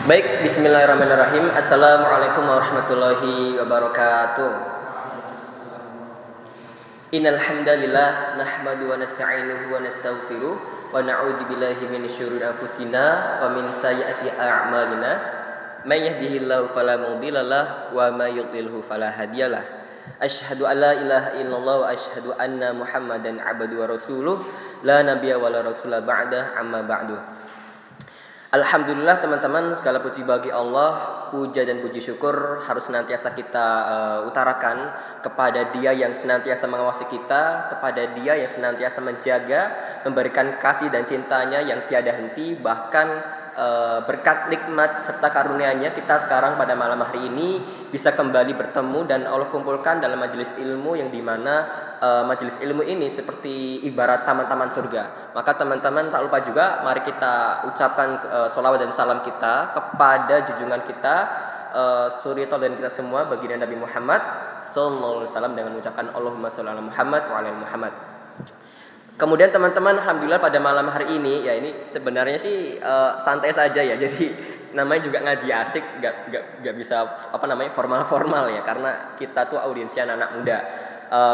Baik, bismillahirrahmanirrahim. Assalamualaikum warahmatullahi wabarakatuh. Innal hamdalillah nahmadu wa nasta'inuhu wa nastaghfiruh wa na'udzu billahi min syururi anfusina wa min sayyiati a'malina. May yahdihillahu fala mudhillalah wa may yudlilhu fala hadiyalah. Asyhadu an la ilaha illallah wa asyhadu anna Muhammadan 'abduhu wa rasuluh la nabiyya wa la rasula ba'da amma ba'du. Alhamdulillah teman-teman, segala puji bagi Allah, puja dan puji syukur harus senantiasa kita utarakan kepada Dia yang senantiasa mengawasi kita, kepada Dia yang senantiasa menjaga, memberikan kasih dan cintanya yang tiada henti. Bahkan berkat nikmat serta karunia-Nya kita sekarang pada malam hari ini bisa kembali bertemu dan Allah kumpulkan dalam majelis ilmu yang dimana majelis ilmu ini seperti ibarat taman-taman surga. Maka teman-teman tak lupa juga mari kita ucapkan sholawat dan salam kita kepada junjungan kita suri tauladan kita semua baginda Nabi Muhammad sallallahu alaihi wasallam dengan mengucapkan Allahumma sholli ala Muhammad wa ala Muhammad. Kemudian teman-teman, alhamdulillah pada malam hari ini ya, ini sebenarnya sih santai saja ya. Jadi namanya juga ngaji asik, gak bisa formal-formal ya, karena kita tuh audiensnya anak muda.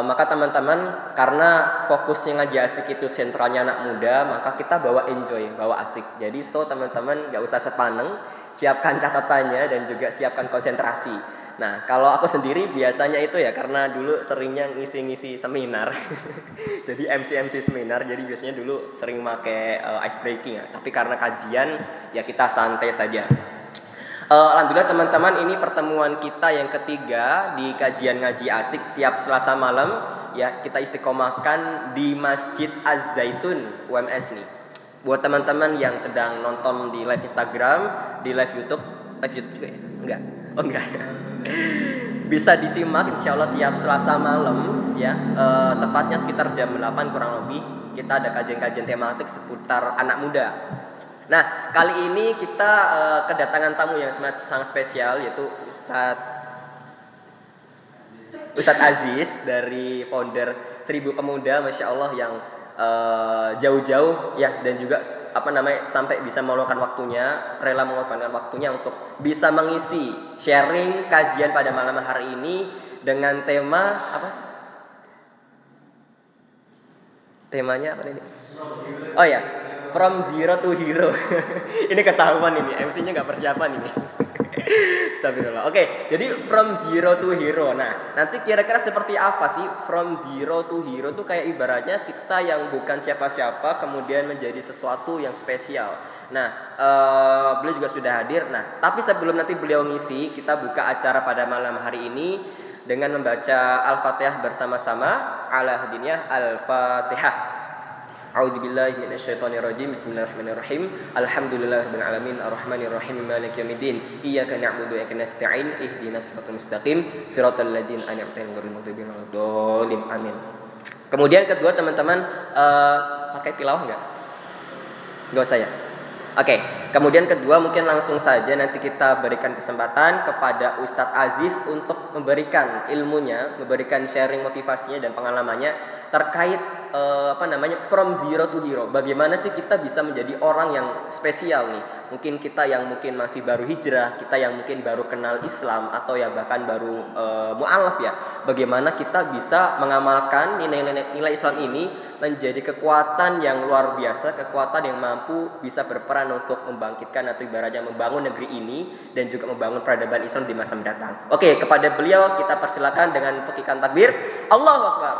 Maka teman-teman, karena fokusnya ngaji asik itu sentralnya anak muda, maka kita bawa enjoy, bawa asik. Jadi teman-teman gak usah sepaneng, siapkan catatannya dan juga siapkan konsentrasi. Nah, kalau aku sendiri biasanya itu ya, karena dulu seringnya ngisi-ngisi seminar. Jadi MC seminar, jadi biasanya dulu sering pakai ice breaking ya. Tapi karena kajian ya kita santai saja. Alhamdulillah teman-teman, ini pertemuan kita yang ketiga di kajian ngaji asik tiap Selasa malam ya. Kita istiqomahkan di Masjid Az-Zaitun UMS nih. Buat teman-teman yang sedang nonton di live Instagram, di live YouTube juga ya? Enggak. Oh enggak. Bisa disimak insyaallah tiap Selasa malam ya. Tepatnya sekitar jam 8 kurang lebih kita ada kajian-kajian tematik seputar anak muda. Nah, kali ini kita kedatangan tamu yang sangat spesial, yaitu Ustadz Aziz dari founder 1000 Pemuda, Masya Allah, yang jauh-jauh ya, dan juga sampai bisa meluangkan waktunya, rela mengorbankan waktunya untuk bisa mengisi sharing kajian pada malam hari ini dengan tema apa? Temanya apa ini? Oh ya, From Zero to Hero. Ini ketahuan ini, MC-nya nggak persiapan ini. Astagfirullah. Oke, jadi From Zero to Hero. Nah, nanti kira-kira seperti apa sih From Zero to Hero tuh? Kayak ibaratnya kita yang bukan siapa-siapa kemudian menjadi sesuatu yang spesial. Nah, beliau juga sudah hadir. Nah, tapi sebelum nanti beliau ngisi, kita buka acara pada malam hari ini dengan membaca Al-Fatihah bersama-sama. Ala hadiniyah Al-Fatihah. A'udzubillahi minasyaitonirrajim. Bismillahirrahmanirrahim. Alhamdulillahirabbil alamin arrahmanirrahim maliki yaumiddin. Iyyaka na'budu wa iyyaka nasta'in. Ihdinas siratal mustaqim. Siratal ladzina an'amta 'alaihim ghairil maghdubi 'alaihim waladdallin. Amin. Kemudian kedua teman-teman, pakai tilawah enggak? Enggak usah ya. Oke, kemudian kedua mungkin langsung saja nanti kita berikan kesempatan kepada Ustadz Aziz untuk memberikan ilmunya, memberikan sharing motivasinya dan pengalamannya terkait From Zero to Hero. Bagaimana sih kita bisa menjadi orang yang spesial nih? Mungkin kita yang mungkin masih baru hijrah, kita yang mungkin baru kenal Islam atau ya bahkan baru mu'alaf ya. Bagaimana kita bisa mengamalkan nilai Islam ini menjadi kekuatan yang luar biasa, kekuatan yang mampu bisa berperan untuk membangkitkan atau ibaratnya membangun negeri ini dan juga membangun peradaban Islam di masa mendatang. Oke, kepada beliau kita persilakan dengan petikan takbir. Allahu Akbar.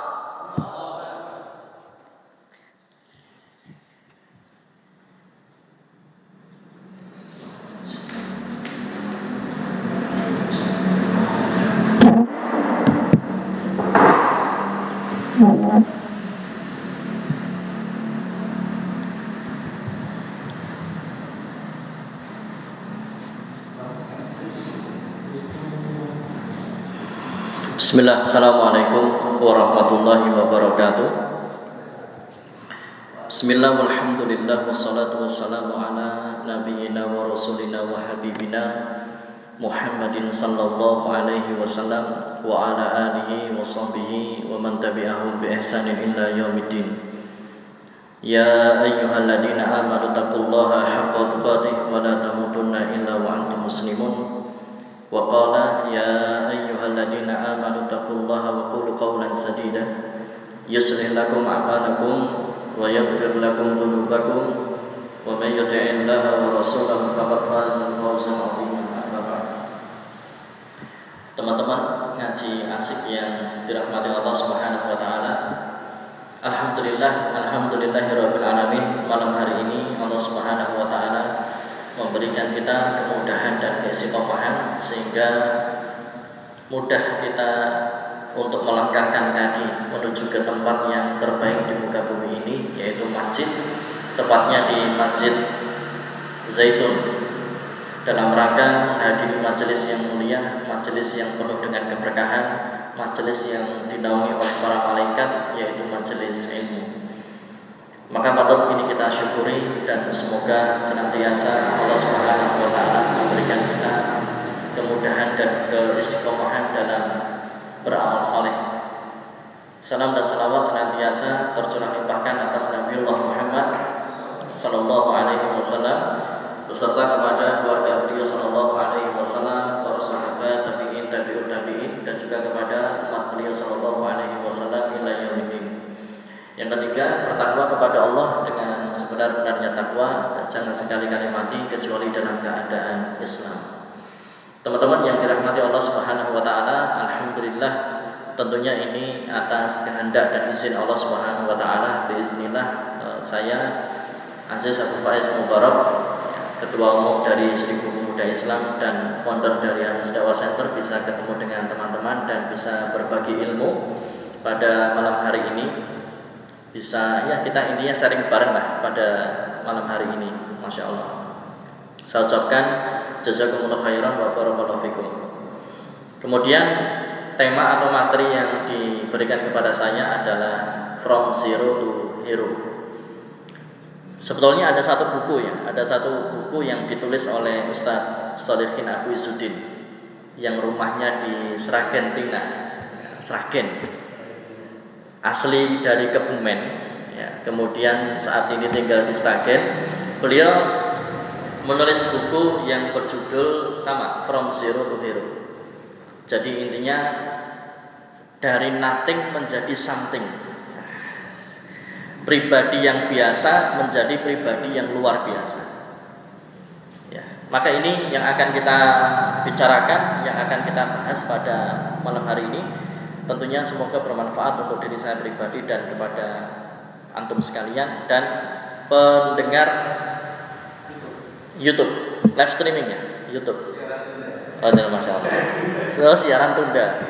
Bismillah, Assalamualaikum warahmatullahi wabarakatuh. Bismillah, walhamdulillah, wassalatu wassalamu ala nabiyyina wa rasulina wa habibina Muhammadin sallallahu alaihi wasallam wa ala alihi wa sahbihi wa man tabi'ahum bi ihsanin ila yaumiddin. Ya ayyuhalladzina amanu taqullaha haqqa tuqatih wa la tamutunna illa wa antum muslimun. Wa qala ya ayyuhalladzina amanu taqullaha wa qulu qawlan sadida yuslih lakum a'malakum wa yaghfir lakum dhunubakum wa may yuti'illaha wa rasulahu faqad faza fawzan 'azima. Teman-teman ngaji asik yang dirahmati Allah Subhanahu wa taala. Alhamdulillahirabbil alamin. Malam hari ini Allah Subhanahu wa taala memberikan kita kemudahan dan keistiqomahan sehingga mudah kita untuk melangkahkan kaki menuju ke tempat yang terbaik di muka bumi ini, yaitu masjid, tepatnya di Masjid Zaitun, dalam rangka menghadiri majelis yang mulia, majelis yang penuh dengan keberkahan, majelis yang dinaungi oleh para malaikat, yaitu majelis ilmu. Maka patut ini kita syukuri dan semoga senantiasa Allah Subhanahu wa taala memberikan kita kemudahan dan keistiqomahan dalam beramal saleh. Salam dan salawat senantiasa tercurah limpahkan atas Nabiullah Muhammad sallallahu alaihi wasallam beserta kepada keluarga beliau sallallahu alaihi wasallam, para sahabat, tabi'in, tabi'ut tabi'in, dan juga kepada umat beliau sallallahu alaihi wasallam ila yaumil. Yang ketiga, bertakwa kepada Allah dengan sebenar-benarnya takwa dan jangan sekali-kali mati kecuali dalam keadaan Islam. Teman-teman yang dirahmati Allah Subhanahu wa taala, alhamdulillah tentunya ini atas kehendak dan izin Allah Subhanahu wa taala, biiznillah saya Aziz Abu Faiz Mubarak, Ketua Umum dari Seribu Pemuda Islam dan founder dari Aziz Dakwah Center, bisa ketemu dengan teman-teman dan bisa berbagi ilmu pada malam hari ini. Bisa ya kita intinya sharing bareng lah pada malam hari ini. Masya Allah. Saya ucapkan jazakumullah khairan wa barakallahu fikum. Kemudian tema atau materi yang diberikan kepada saya adalah From Zero to Hero. Sebetulnya ada satu buku yang ditulis oleh Ustadz Sholihin Abu Izzuddin yang rumahnya di Sragen, Sragen, asli dari Kebumen, ya. Kemudian saat ini tinggal di Sragen. Beliau menulis buku yang berjudul sama, From Zero to Hero. Jadi intinya dari nothing menjadi something. Pribadi yang biasa menjadi pribadi yang luar biasa. Ya, maka ini yang akan kita bicarakan, yang akan kita bahas pada malam hari ini. Tentunya semoga bermanfaat untuk diri saya pribadi dan kepada antum sekalian dan pendengar YouTube, live streamingnya YouTube. Oh, masya Allah. So, siaran tunda.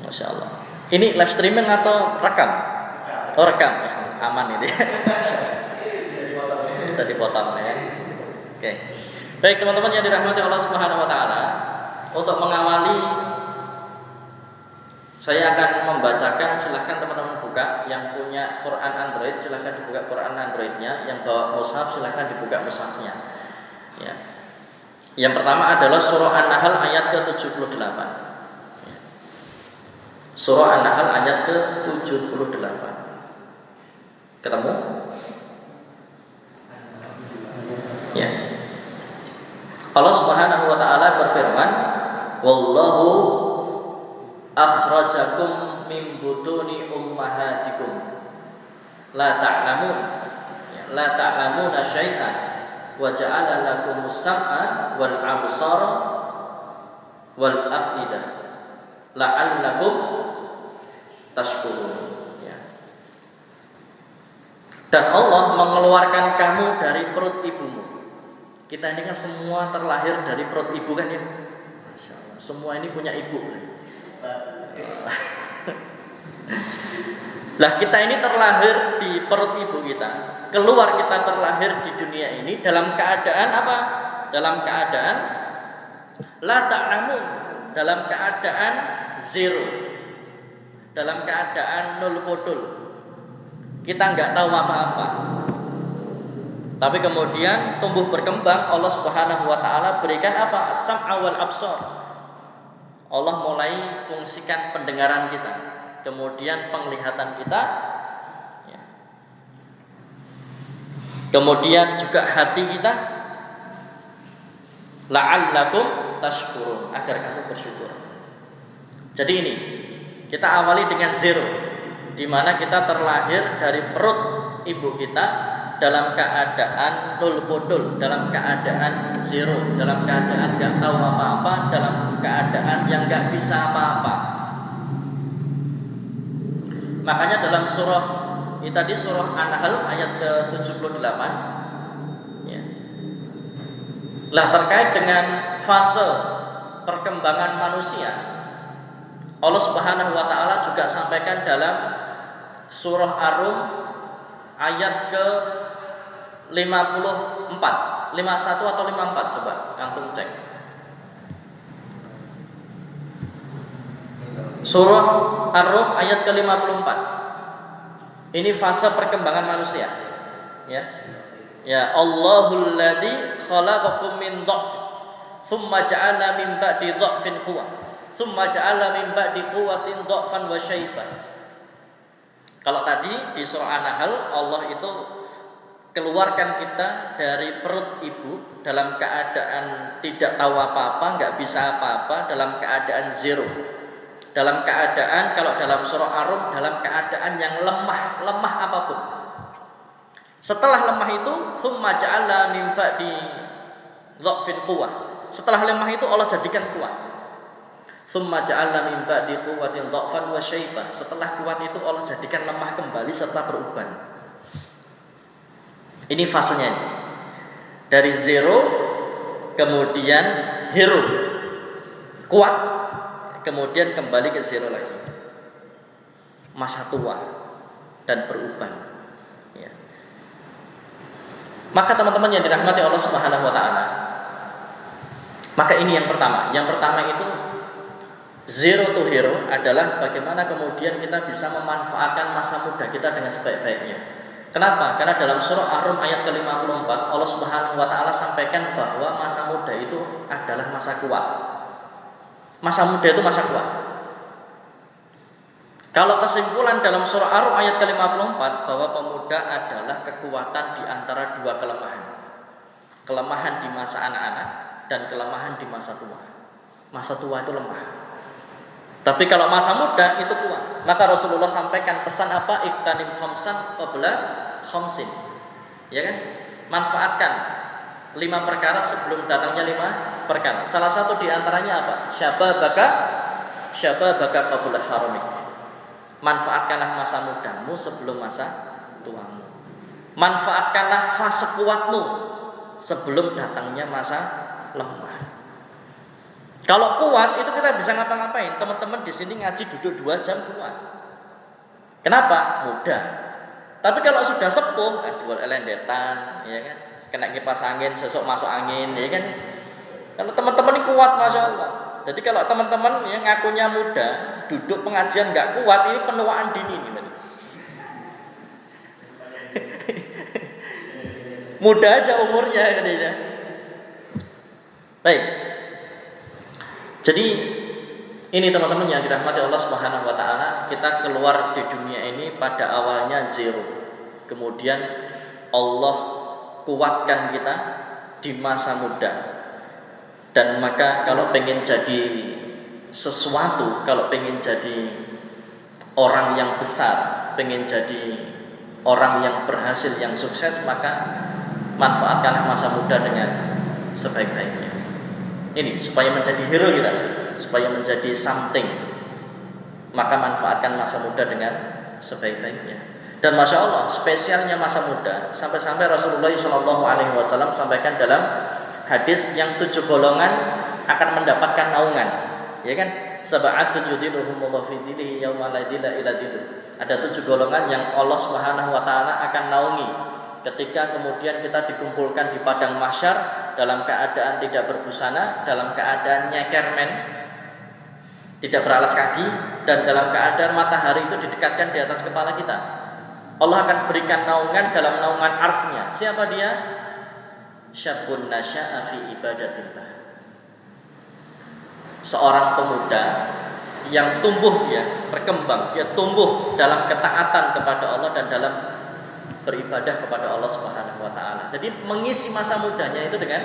Masya Allah. Ini live streaming atau rekam? Oh, rekam ya, aman ini. Bisa dipotong ya. Oke. Baik teman-teman yang dirahmati Allah Subhanahu wa taala, untuk mengawali saya akan membacakan, silahkan teman-teman buka, yang punya Quran Android silahkan dibuka Quran Androidnya, yang bawa mushaf silahkan dibuka mushafnya. Ya. Yang pertama adalah surah An-Nahl ayat ke-78. Surah An-Nahl ayat ke-78. Ketemu? Ya. Allah Subhanahu wa taala berfirman, "Wallahu akhrajakum min butuni ummahatikum la ta'lamuna syai'an wa ja'ala lakumus sam'a wal absara wal af'idah la'allakum tashkurun." Ya. Dan Allah mengeluarkan kamu dari perut ibumu. Kita ini kan semua terlahir dari perut ibu kan ya. Masya Allah. Semua ini punya ibu. Lah kita ini terlahir di perut ibu kita, keluar kita terlahir di dunia ini dalam keadaan apa? Dalam keadaan la ta'lamun, dalam keadaan zero, dalam keadaan nol bodol. Kita nggak tahu apa-apa. Tapi kemudian tumbuh berkembang, Allah Subhanahu wa taala berikan apa? As-sam'a wal absar. Allah mulai fungsikan pendengaran kita, kemudian penglihatan kita, ya. Kemudian juga hati kita, la'allakum tashkurun, agar kamu bersyukur. Jadi ini kita awali dengan zero, di mana kita terlahir dari perut ibu kita dalam keadaan nol bodol, dalam keadaan zero, dalam keadaan gak tahu apa-apa, dalam keadaan yang gak bisa apa-apa. Makanya dalam surah ini tadi, surah An-Nahl ayat ke-78 ya. Lah terkait dengan fase perkembangan manusia, Allah Subhanahu wa taala juga sampaikan dalam surah Ar-Rum ayat ke 54, 51 atau 54, coba antum cek. Surah Ar-Rum ayat ke 54. Ini fase perkembangan manusia. Ya. Ya, Allahul ladzi khalaqakum min dha'fin, tsumma ja'ala min ba'di dha'fin quwwah, tsumma ja'ala min ba'di quwwatin dha'fan wa syaiban. Kalau tadi di surah An-Nahl Allah itu keluarkan kita dari perut ibu dalam keadaan tidak tahu apa-apa, enggak bisa apa-apa, dalam keadaan zero. Dalam keadaan, kalau dalam surah Ar-Rum, dalam keadaan yang lemah apapun. Setelah lemah itu, tsumma ja'ala min ba'di dha'fin quwwah. Setelah lemah itu Allah jadikan kuat. Tsumma ja'ala min ba'di quwwatin dha'fan wa syaiba. Setelah kuat itu Allah jadikan lemah kembali serta beruban. Ini fasenya ini. Dari zero kemudian hero. Kuat, kemudian kembali ke zero lagi. Masa tua dan beruban. Ya. Maka teman-teman yang dirahmati Allah Subhanahu wa taala, maka ini yang pertama. Yang pertama itu zero to hero adalah bagaimana kemudian kita bisa memanfaatkan masa muda kita dengan sebaik-baiknya. Kenapa? Karena dalam surah Ar-Rum ayat ke-54 Allah Subhanahu wa taala sampaikan bahwa masa muda itu adalah masa kuat. Masa muda itu masa kuat. Kalau kesimpulan dalam surah Ar-Rum ayat ke-54 bahwa pemuda adalah kekuatan di antara dua kelemahan. Kelemahan di masa anak-anak dan kelemahan di masa tua. Masa tua itu lemah. Tapi kalau masa muda itu kuat. Maka Rasulullah sampaikan pesan apa? Iqtanim khamsan qabla khamsin. Ya kan? Manfaatkan 5 perkara sebelum datangnya 5 perkara. Salah satu di antaranya apa? Syababaka qabla haramik. Manfaatkanlah masa mudamu sebelum masa tuamu. Manfaatkanlah fase kuatmu sebelum datangnya masa lemah. Kalau kuat itu kita bisa ngapa-ngapain. Teman-teman di sini ngaji duduk 2 jam kuat. Kenapa? Mudah. Tapi kalau sudah sepuh, asbul elendetan, ya kan? Kena kipas angin, sesok masuk angin, ya kan? Kalau teman-teman ini kuat, masya Allah. Jadi kalau teman-teman yang ngakunya muda, duduk pengajian nggak kuat, ini penuaan dini nih. Muda aja umurnya, katanya. Baik. Jadi ini teman-teman yang dirahmati Allah Subhanahu wa taala, kita keluar di dunia ini pada awalnya zero. Kemudian Allah kuatkan kita di masa muda. Dan maka kalau pengen jadi sesuatu, kalau pengen jadi orang yang besar, pengen jadi orang yang berhasil, yang sukses, maka manfaatkanlah masa muda dengan sebaik-baiknya. Ini supaya menjadi hero kita, supaya menjadi something, maka manfaatkan masa muda dengan sebaik-baiknya. Dan masya Allah, spesialnya masa muda, sampai-sampai Rasulullah SAW sampaikan dalam hadis yang 7 golongan akan mendapatkan naungan, ya kan? Sab'atun yudhilluhumullahu fi dhillihi yauma la dhilla illa dhilluh. Ada 7 golongan yang Allah Subhanahu wa taala akan naungi ketika kemudian kita dikumpulkan di padang mahsyar dalam keadaan tidak berbusana, dalam keadaan nyekermen, tidak beralas kaki, dan dalam keadaan matahari itu didekatkan di atas kepala kita. Allah akan berikan naungan dalam naungan arsy-Nya. Siapa dia? Syabun nasya'a fi ibadatillah. Seorang pemuda yang tumbuh, dia berkembang, dia tumbuh dalam ketaatan kepada Allah dan dalam beribadah kepada Allah Subhanahu wa taala. Jadi mengisi masa mudanya itu dengan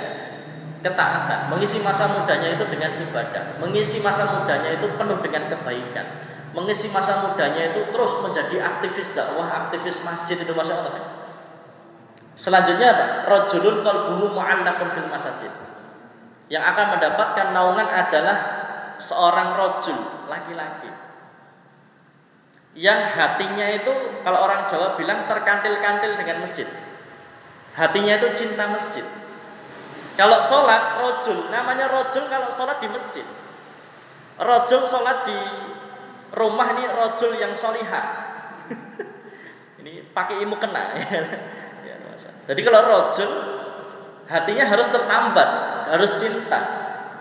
ketaatan, mengisi masa mudanya itu dengan ibadah, mengisi masa mudanya itu penuh dengan kebaikan, mengisi masa mudanya itu terus menjadi aktivis dakwah, aktivis masjid itu, masya Allah. Selanjutnya apa? Rajulun qalbuhu mu'allaqun fil masajid. Yang akan mendapatkan naungan adalah seorang rajul, laki-laki, yang hatinya itu kalau orang Jawa bilang terkantil-kantil dengan masjid. Hatinya itu cinta masjid. Kalau sholat, rajul, namanya rajul kalau sholat di masjid. Rajul sholat di rumah ini rajul yang sholihah. Ini pakai ilmu kena. Jadi kalau rajul, hatinya harus tertambat, harus cinta.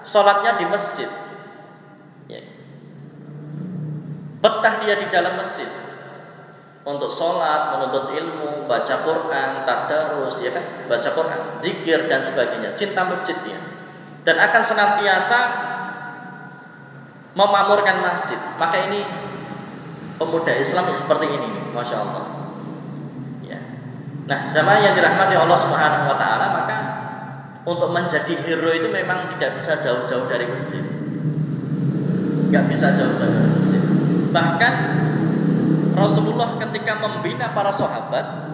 Sholatnya di masjid. Betah dia di dalam masjid untuk sholat, menuntut ilmu, baca Quran, tadarus, ya kan, baca Quran, zikir dan sebagainya. Cinta masjid dia, dan akan senantiasa memakmurkan masjid. Maka ini pemuda Islam yang seperti ini nih, masya Allah. Ya. Nah, jamaah yang dirahmati Allah Subhanahu Wa Taala, maka untuk menjadi hero itu memang tidak bisa jauh-jauh dari masjid, nggak bisa jauh-jauh dari masjid. Bahkan Rasulullah ketika membina para sahabat,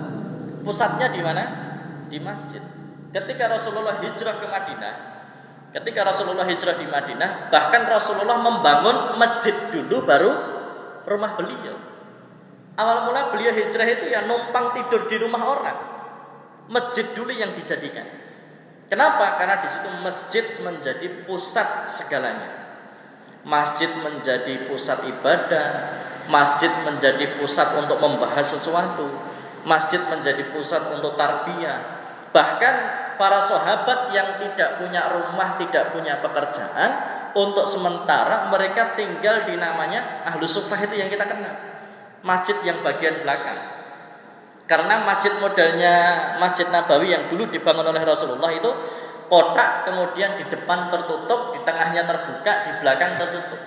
pusatnya di mana? Di masjid. Ketika Rasulullah hijrah ke Madinah, ketika Rasulullah hijrah di Madinah, bahkan Rasulullah membangun masjid dulu baru rumah beliau. Awal mula beliau hijrah itu ya numpang tidur di rumah orang. Masjid dulu yang dijadikan. Kenapa? Karena di situ masjid menjadi pusat segalanya. Masjid menjadi pusat ibadah, masjid menjadi pusat untuk membahas sesuatu, masjid menjadi pusat untuk tarbiyah. Bahkan para sahabat yang tidak punya rumah, tidak punya pekerjaan, untuk sementara mereka tinggal di namanya Ahlus Suffah itu yang kita kenal, masjid yang bagian belakang. Karena masjid modelnya Masjid Nabawi yang dulu dibangun oleh Rasulullah itu kotak, kemudian di depan tertutup, di tengahnya terbuka, di belakang tertutup.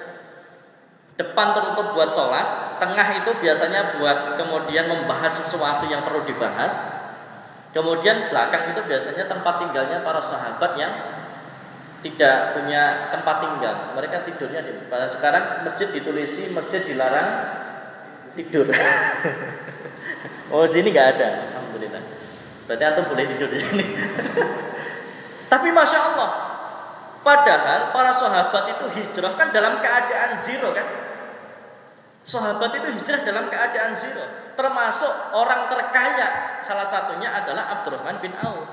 Depan tertutup buat sholat, tengah itu biasanya buat kemudian membahas sesuatu yang perlu dibahas. Kemudian belakang itu biasanya tempat tinggalnya para sahabat yang tidak punya tempat tinggal. Mereka tidurnya di mana? Sekarang masjid ditulisi masjid dilarang tidur. Oh, sini nggak ada, alhamdulillah. Berarti antum boleh tidur di sini. Tapi masya Allah, padahal para sahabat itu hijrah kan dalam keadaan zero kan? Sahabat itu hijrah dalam keadaan zero. Termasuk orang terkaya, salah satunya adalah Abdurrahman bin Auf.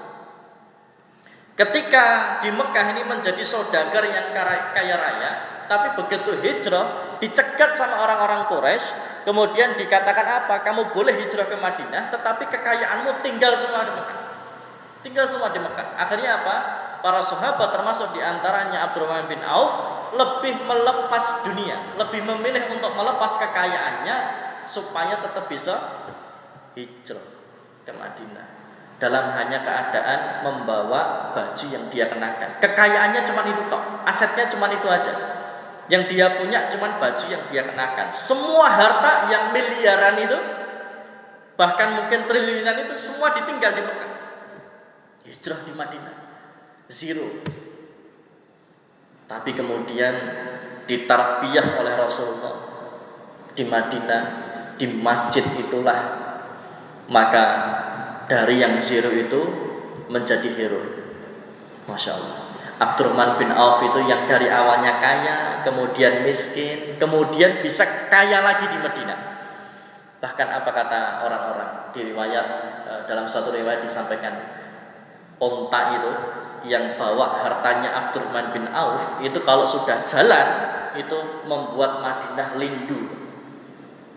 Ketika di Mekah ini menjadi saudagar yang kaya raya, tapi begitu hijrah dicegat sama orang-orang Quraisy, kemudian dikatakan apa? Kamu boleh hijrah ke Madinah, tetapi kekayaanmu tinggal semua di Mekah. Tinggal semua di Mekah. Akhirnya apa? Para sahabat termasuk diantaranya Abdurrahman bin Auf lebih melepas dunia, lebih memilih untuk melepas kekayaannya supaya tetap bisa hijrah ke Madinah. Dalam hanya keadaan membawa baju yang dia kenakan. Kekayaannya cuma itu tok, asetnya cuma itu aja. Yang dia punya cuma baju yang dia kenakan. Semua harta yang miliaran itu, bahkan mungkin triliunan itu semua ditinggal di Mekah. Hijrah di Madinah, zero. Tapi kemudian ditarbiyah oleh Rasulullah di Madinah, di masjid itulah, maka dari yang zero itu menjadi hero. Masya Allah. Abdurrahman bin Auf itu yang dari awalnya kaya, kemudian miskin, kemudian bisa kaya lagi di Madinah. Bahkan apa kata orang-orang di riwayat, dalam satu riwayat disampaikan, onta itu yang bawa hartanya Abdurrahman bin Auf itu kalau sudah jalan itu membuat Madinah lindu,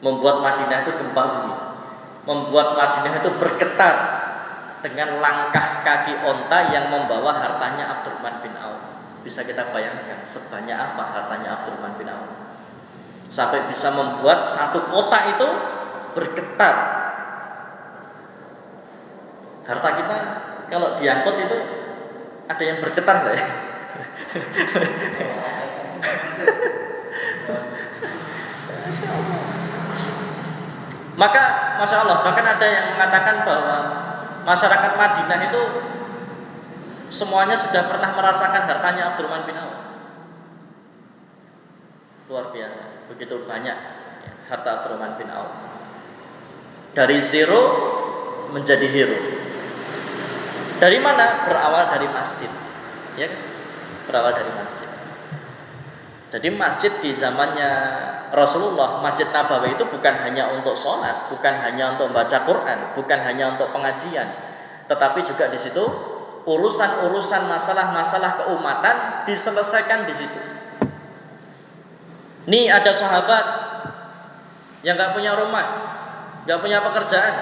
membuat Madinah itu gempa bumi, membuat Madinah itu bergetar dengan langkah kaki onta yang membawa hartanya Abdurrahman bin Auf. Bisa kita bayangkan sebanyak apa hartanya Abdurrahman bin Auf, sampai bisa membuat satu kota itu bergetar. Harta kita kalau diangkut itu ada yang bergetar nggak ya? Maka masya Allah, bahkan ada yang mengatakan bahwa masyarakat Madinah itu semuanya sudah pernah merasakan hartanya Abdurrahman bin Auf. Luar biasa, begitu banyak harta Abdurrahman bin Auf. Dari zero menjadi hero. Dari mana? Berawal dari masjid. Ya, berawal dari masjid. Jadi masjid di zamannya Rasulullah, Masjid Nabawi itu bukan hanya untuk sholat, bukan hanya untuk baca Quran, bukan hanya untuk pengajian, tetapi juga di situ urusan-urusan masalah-masalah keumatan diselesaikan di situ. Nih ada sahabat yang nggak punya rumah, nggak punya pekerjaan,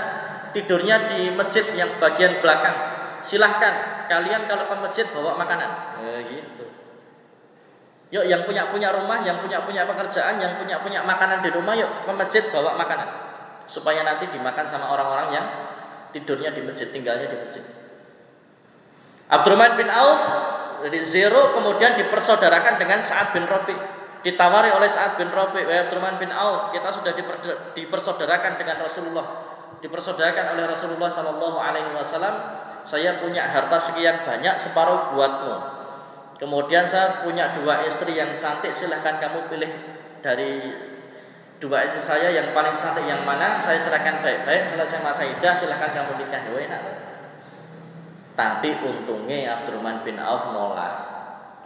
tidurnya di masjid yang bagian belakang. Silahkan kalian kalau ke masjid bawa makanan. Gitu. Yuk yang punya rumah, yang punya pekerjaan, yang punya makanan di rumah, yuk ke masjid bawa makanan. Supaya nanti dimakan sama orang-orang yang tidurnya di masjid, tinggalnya di masjid. Abdurrahman bin Auf dari zero kemudian dipersaudarakan dengan Sa'ad bin Rabi. Ditawari oleh Sa'ad bin Rabi, wahai Abdurrahman bin Auf, kita sudah dipersaudarakan dengan Rasulullah, dipersaudarakan oleh Rasulullah sallallahu alaihi wasallam. Saya punya harta sekian banyak, separuh buatmu. Kemudian saya punya 2 istri yang cantik, silahkan kamu pilih dari 2 istri saya yang paling cantik yang mana, saya cerahkan baik-baik, selesai masa iddah silahkan kamu nikah. Enak. Tapi untungnya Abdurrahman bin Auf nolak.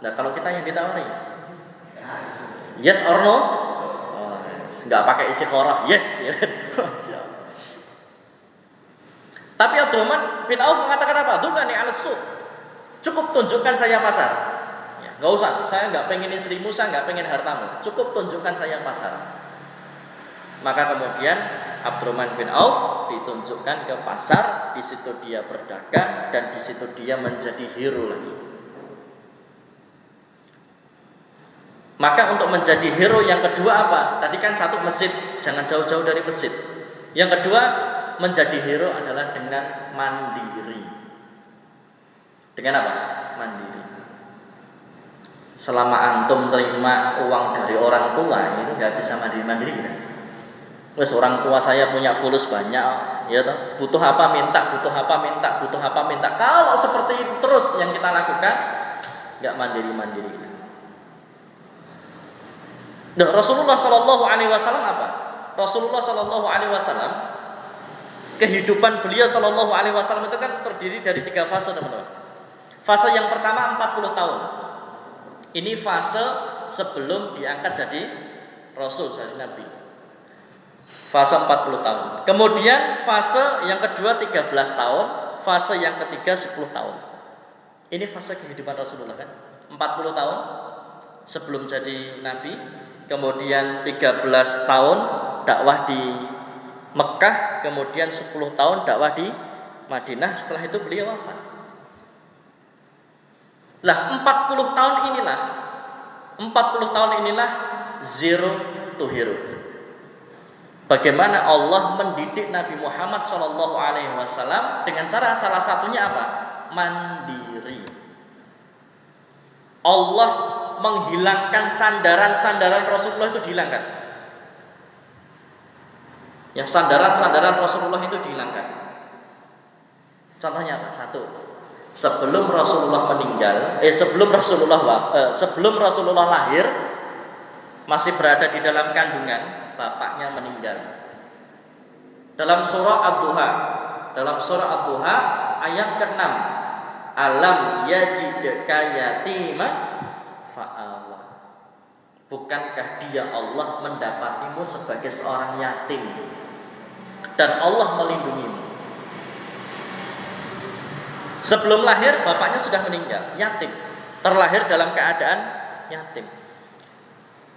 Nah kalau kita yang ditawari, yes or no? Oh, yes. Nggak pakai istikharah, yes. Tapi Abdurrahman bin Auf mengatakan apa? Dulani ala suq. Cukup tunjukkan saya pasar. Ya, nggak usah. Saya nggak pengen istrimu, saya nggak pengen hartamu. Cukup tunjukkan saya pasar. Maka kemudian Abdurrahman bin Auf ditunjukkan ke pasar. Di situ dia berdagang dan di situ dia menjadi hero lagi. Maka untuk menjadi hero yang kedua apa? Tadi kan satu masjid, jangan jauh-jauh dari masjid. Yang kedua, menjadi hero adalah dengan mandiri. Dengan apa? Mandiri. Selama antum terima uang dari orang tua, itu nggak bisa mandiri-mandiri. Wes orang tua saya punya fulus banyak, ya toh. Butuh apa minta, butuh apa minta, butuh apa minta. Kalau seperti itu terus yang kita lakukan, nggak mandiri-mandiri. Dan Rasulullah Shallallahu Alaihi Wasallam apa? Rasulullah Shallallahu Alaihi Wasallam, kehidupan beliau Shallallahu Alaihi Wasallam itu kan terdiri dari 3 fase, teman-teman. Fase yang pertama 40 tahun. Ini fase sebelum diangkat jadi Rasul, jadi Nabi. Fase 40 tahun. Kemudian fase yang kedua 13 tahun. Fase yang ketiga 10 tahun. Ini fase kehidupan Rasulullah kan. 40 tahun sebelum jadi Nabi. Kemudian 13 tahun dakwah di Mekah, kemudian 10 tahun dakwah di Madinah, setelah itu beliau wafat. Lah 40 tahun inilah zero to hero. Bagaimana Allah mendidik Nabi Muhammad SAW dengan cara salah satunya apa? Mandiri. Allah menghilangkan sandaran-sandaran Rasulullah itu dihilangkan. Ya, sandaran-sandaran Rasulullah itu dihilangkan. Contohnya apa? 1. Sebelum Rasulullah meninggal, sebelum Rasulullah lahir, masih berada di dalam kandungan, bapaknya meninggal. Dalam surah Ad-Duha ayat ke-6, alam yajidka yatiman fa'awa. Bukankah dia Allah mendapatimu sebagai seorang yatim dan Allah melindungimu? Sebelum lahir bapaknya sudah meninggal, yatim. Terlahir dalam keadaan yatim.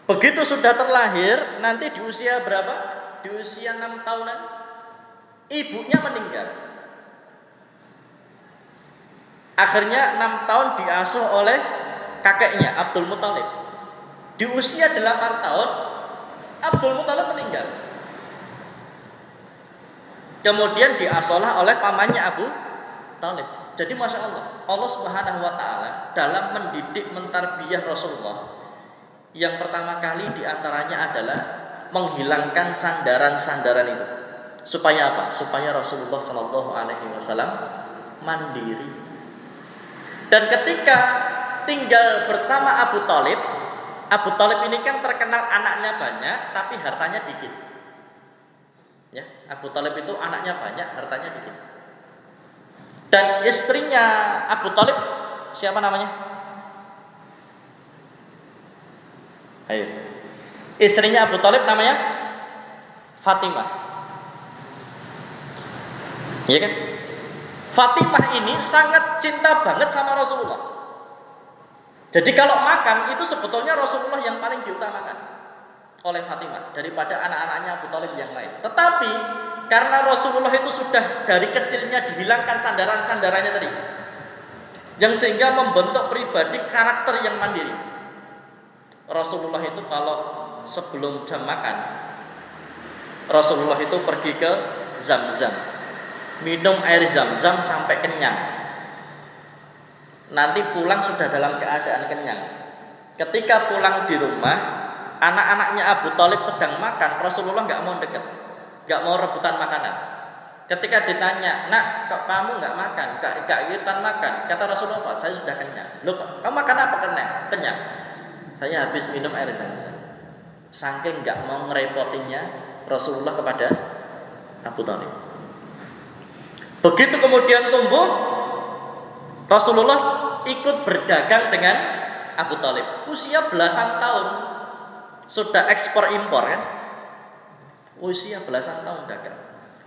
Begitu sudah terlahir, nanti di usia berapa? Di usia 6 tahunan, ibunya meninggal. Akhirnya 6 tahun diasuh oleh kakeknya Abdul Muthalib. Di usia 8 tahun Abdul Muthalib meninggal. Kemudian diasuhlah oleh pamannya Abu Thalib. Jadi Masya Allah Subhanahu wa Ta'ala dalam mendidik, mentarbiyah Rasulullah, yang pertama kali diantaranya adalah menghilangkan sandaran-sandaran itu. Supaya apa? Supaya Rasulullah SAW mandiri. Dan ketika tinggal bersama Abu Thalib ini kan terkenal anaknya banyak tapi hartanya dikit. Ya, Abu Thalib itu anaknya banyak, hartanya dikit. Dan istrinya Abu Thalib siapa namanya? Ayo. Istrinya Abu Thalib namanya Fatimah. Iya kan? Fatimah ini sangat cinta banget sama Rasulullah. Jadi kalau makan itu sebetulnya Rasulullah yang paling diutamakan oleh Fatimah daripada anak-anaknya Abu Thalib yang lain. Tetapi karena Rasulullah itu sudah dari kecilnya dihilangkan sandaran-sandarannya tadi, yang sehingga membentuk pribadi karakter yang mandiri. Rasulullah itu kalau sebelum jam makan, Rasulullah itu pergi ke Zam-Zam, minum air Zam-Zam sampai kenyang. Nanti pulang sudah dalam keadaan kenyang. Ketika pulang di rumah, anak-anaknya Abu Thalib sedang makan, Rasulullah nggak mau deket, nggak mau rebutan makanan. Ketika ditanya, nak, kok kamu nggak makan, nggak ikutan makan? Kata Rasulullah, apa? Saya sudah kenyang. Loh, kamu makan apa kenyang? Saya habis minum air Zam-Zam. Saking nggak mau ngerepotinnya Rasulullah kepada Abu Thalib. Begitu kemudian tumbuh, Rasulullah ikut berdagang dengan Abu Thalib. Usia belasan tahun sudah ekspor impor kan? Usia belasan tahun dagang.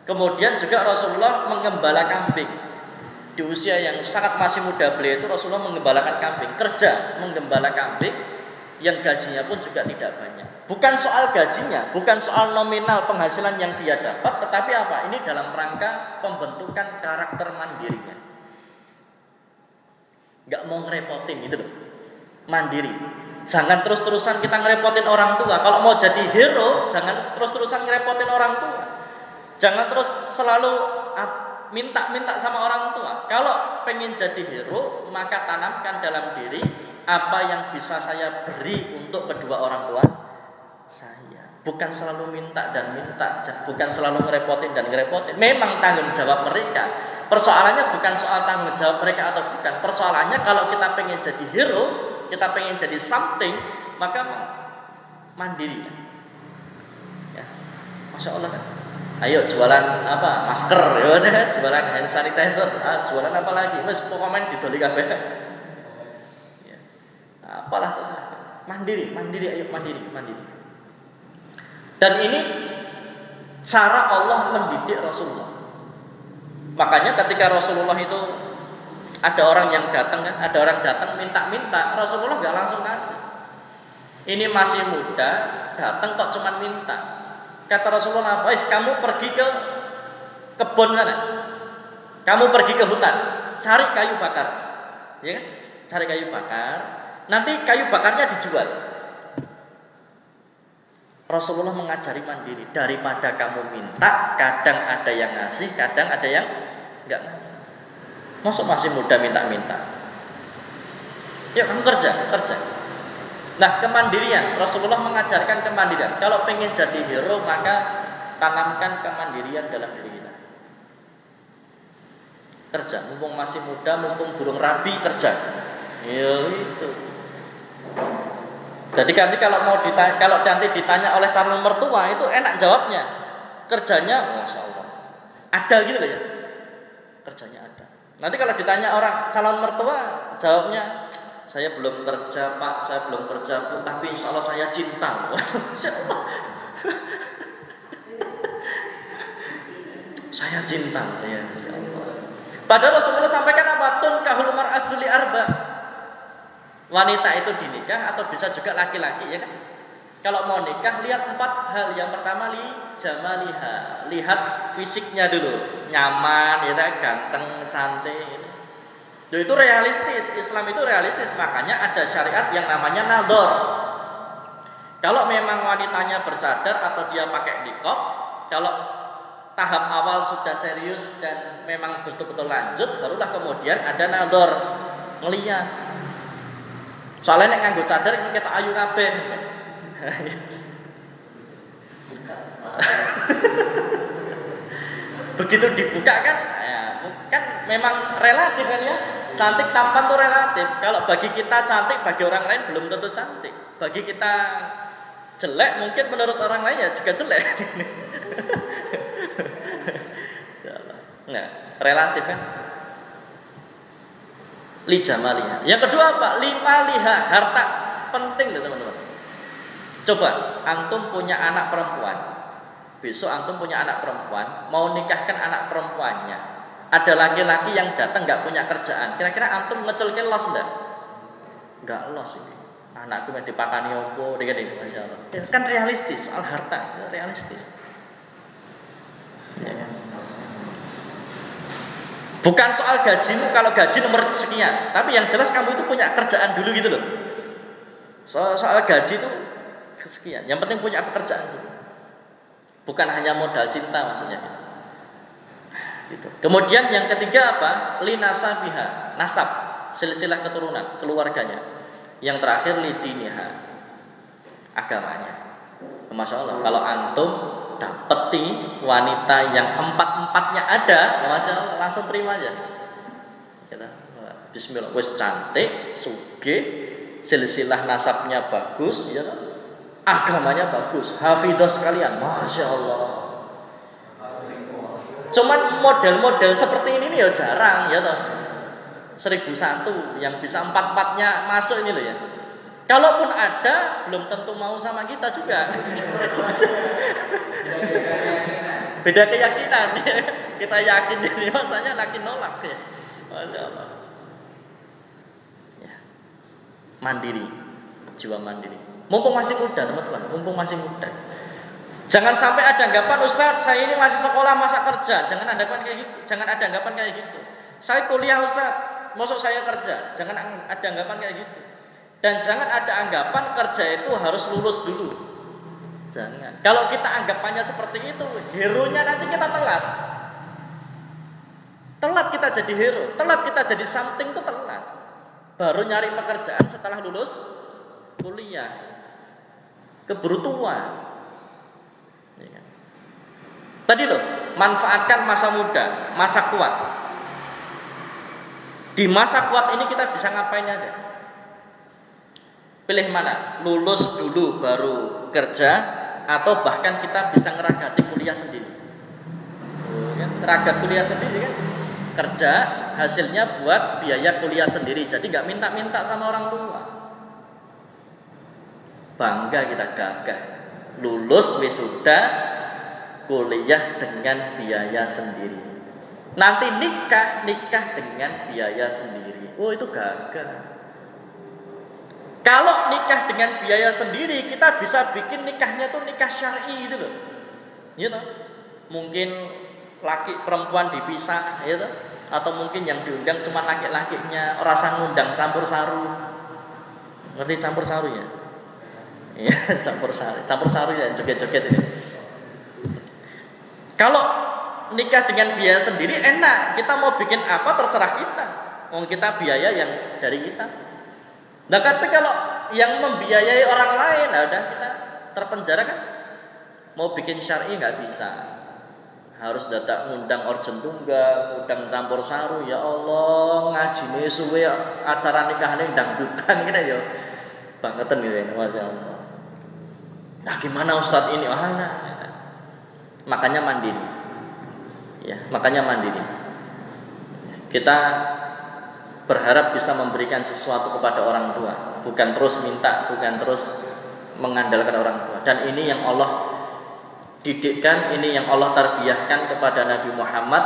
Kemudian juga Rasulullah mengembala kambing. Di usia yang sangat masih muda beliau itu Rasulullah mengembalakan kambing, kerja menggembala kambing yang gajinya pun juga tidak banyak. Bukan soal gajinya, bukan soal nominal penghasilan yang dia dapat, tetapi apa? Ini dalam rangka pembentukan karakter mandirinya. Gak mau ngerepotin gitu loh. Mandiri. Jangan terus-terusan kita ngerepotin orang tua. Kalau mau jadi hero, jangan terus-terusan ngerepotin orang tua. Jangan terus selalu minta-minta sama orang tua. Kalau pengen jadi hero, maka tanamkan dalam diri apa yang bisa saya beri untuk kedua orang tua saya. Bukan selalu minta dan minta, bukan selalu ngerepotin dan ngerepotin. Memang tanggung jawab mereka. Persoalannya bukan soal tanggung jawab mereka atau bukan. Persoalannya kalau kita pengen jadi hero, kita pengen jadi something, maka mandiri. Ya, Masya Allah kan. Ayo jualan apa? Masker, ya, jualan hand sanitizer, jualan apa lagi? Mas pokoknya didoli kabeh. Ya. Apalah terserah. Mandiri, ayo mandiri. Dan ini cara Allah mendidik Rasulullah. Makanya ketika Rasulullah itu ada orang yang datang kan, ada orang datang minta-minta, Rasulullah nggak langsung kasih. Ini masih muda, datang kok cuma minta. Kata Rasulullah, kamu pergi ke kebun sana, kamu pergi ke hutan, cari kayu bakar, ya kan? Cari kayu bakar, nanti kayu bakarnya dijual. Rasulullah mengajari mandiri. Daripada kamu minta, kadang ada yang ngasih, kadang ada yang nggak ngasih. Masuk masih muda minta-minta. Ya kamu kerja. Nah, kemandirian, Rasulullah mengajarkan kemandirian. Kalau pengen jadi hero, maka tanamkan kemandirian dalam diri kita. Kerja, mumpung masih muda, mumpung burung rabi, kerja. Ya itu. Jadi nanti kalau nanti ditanya oleh calon mertua itu enak jawabnya. Kerjanya, Masya Allah, ada gitu loh ya. Kerjanya ada. Nanti kalau ditanya orang calon mertua, jawabnya, saya belum kerja Pak, saya belum kerja Bu, tapi insya Allah saya cinta. Saya cinta, ya Insya Allah. Padahal Rasulullah sampaikan apa? Tunkahul mar'atu li arba. Wanita itu dinikah atau bisa juga laki-laki, ya kan? Kalau mau nikah lihat 4 hal. Yang pertama jamaliha, lihat fisiknya dulu, nyaman, ya kan? Ganteng, cantik. Itu realistis, Islam itu realistis, makanya ada syariat yang namanya nador. Kalau memang wanitanya bercadar atau dia pakai niqab, kalau tahap awal sudah serius dan memang betul-betul lanjut, barulah kemudian ada nador, ngeliat. Soalnya nek nganggo cadar ini kita ayu kabeh. Begitu dibuka kan, ya, kan memang relatif kan ya. Cantik tampan tuh relatif. Kalau bagi kita cantik, bagi orang lain belum tentu cantik. Bagi kita jelek, mungkin menurut orang lain ya juga jelek. Nggak, relatif kan. Li jamaliha. Yang kedua apa? Lima liha, harta. Penting tuh teman-teman. Coba antum punya anak perempuan. Besok antum punya anak perempuan, mau nikahkan anak perempuannya. Ada laki-laki yang datang nggak punya kerjaan. Kira-kira antum ngeculke los enggak? Nggak los ini. Anakku mau dipakani opo, dengan Masya Allah. Ya, kan realistis, soal harta, realistis. Ya. Bukan soal gajimu, kalau gaji nomor sekian, tapi yang jelas kamu itu punya kerjaan dulu gitu loh. Soal gaji itu sekian, yang penting punya pekerjaan dulu. Bukan hanya modal cinta maksudnya. Gitu. Kemudian yang ketiga apa? Linasabiha, nasab, silsilah keturunan, keluarganya. Yang terakhir lidiniha, agamanya. Masya Allah, kalau antum dapeti wanita yang empat-empatnya ada, Masya Allah, langsung terima aja. Gitu. Bismillah, wes cantik, sugih, silsilah nasabnya bagus, ya, agamanya bagus, hafidah sekalian, Masya Allah. Cuman model-model seperti ini nih ya jarang, ya toh. 1001 yang bisa empat-empatnya masuk ini loh ya. Kalaupun ada, belum tentu mau sama kita juga. Beda keyakinan. Kita yakin ini, masanya makin nolak ya. Masya Allah. Ya. Mandiri, jiwa mandiri. Mumpung masih muda teman-teman, mumpung masih muda. Jangan sampai ada anggapan, Ustaz, saya ini masih sekolah masa kerja. Jangan ada anggapan kayak gitu. Jangan ada anggapan kayak gitu. Saya kuliah, Ustaz, masuk saya kerja. Jangan ada anggapan kayak gitu. Dan jangan ada anggapan kerja itu harus lulus dulu. Jangan. Kalau kita anggapannya seperti itu, hero-nya nanti kita telat. Telat kita jadi hero, telat kita jadi something itu telat. Baru nyari pekerjaan setelah lulus kuliah. Keburu tua. Tadi loh, manfaatkan masa muda, masa kuat. Di masa kuat ini kita bisa ngapain aja? Pilih mana? Lulus dulu baru kerja, atau bahkan kita bisa ngeragati kuliah sendiri. Ragat kuliah sendiri kan? Kerja, hasilnya buat biaya kuliah sendiri. Jadi nggak minta-minta sama orang tua. Bangga kita, gagah. Lulus wisuda, kuliah dengan biaya sendiri. Nanti nikah dengan biaya sendiri. Oh, itu gagah. Kalau nikah dengan biaya sendiri, kita bisa bikin nikahnya tuh nikah syar'i itu loh. Gitu. Mungkin laki perempuan dipisah, gitu. Atau mungkin yang diundang cuma laki-lakinya, rasa ngundang campur saru. Ngerti campur saru ya? Iya, campur saru ya, joget-joget ini. Kalau nikah dengan biaya sendiri enak, kita mau bikin apa terserah kita. Wong kita biaya yang dari kita. Nah, tapi kalau yang membiayai orang lain, nah udah kita terpenjara kan. Mau bikin syar'i nggak bisa. Harus datang ngundang orjen tunggal, ngundang campur saru. Ya Allah, ngajine suwe acara nikahane dangdutan gitu ya. Bangetan gitu ya, Masya Allah. Nah, gimana Ustaz ini? Nah. Makanya mandiri. Ya, makanya mandiri. Kita berharap bisa memberikan sesuatu kepada orang tua, bukan terus minta, bukan terus mengandalkan orang tua. Dan ini yang Allah didikkan, ini yang Allah tarbiyahkan kepada Nabi Muhammad,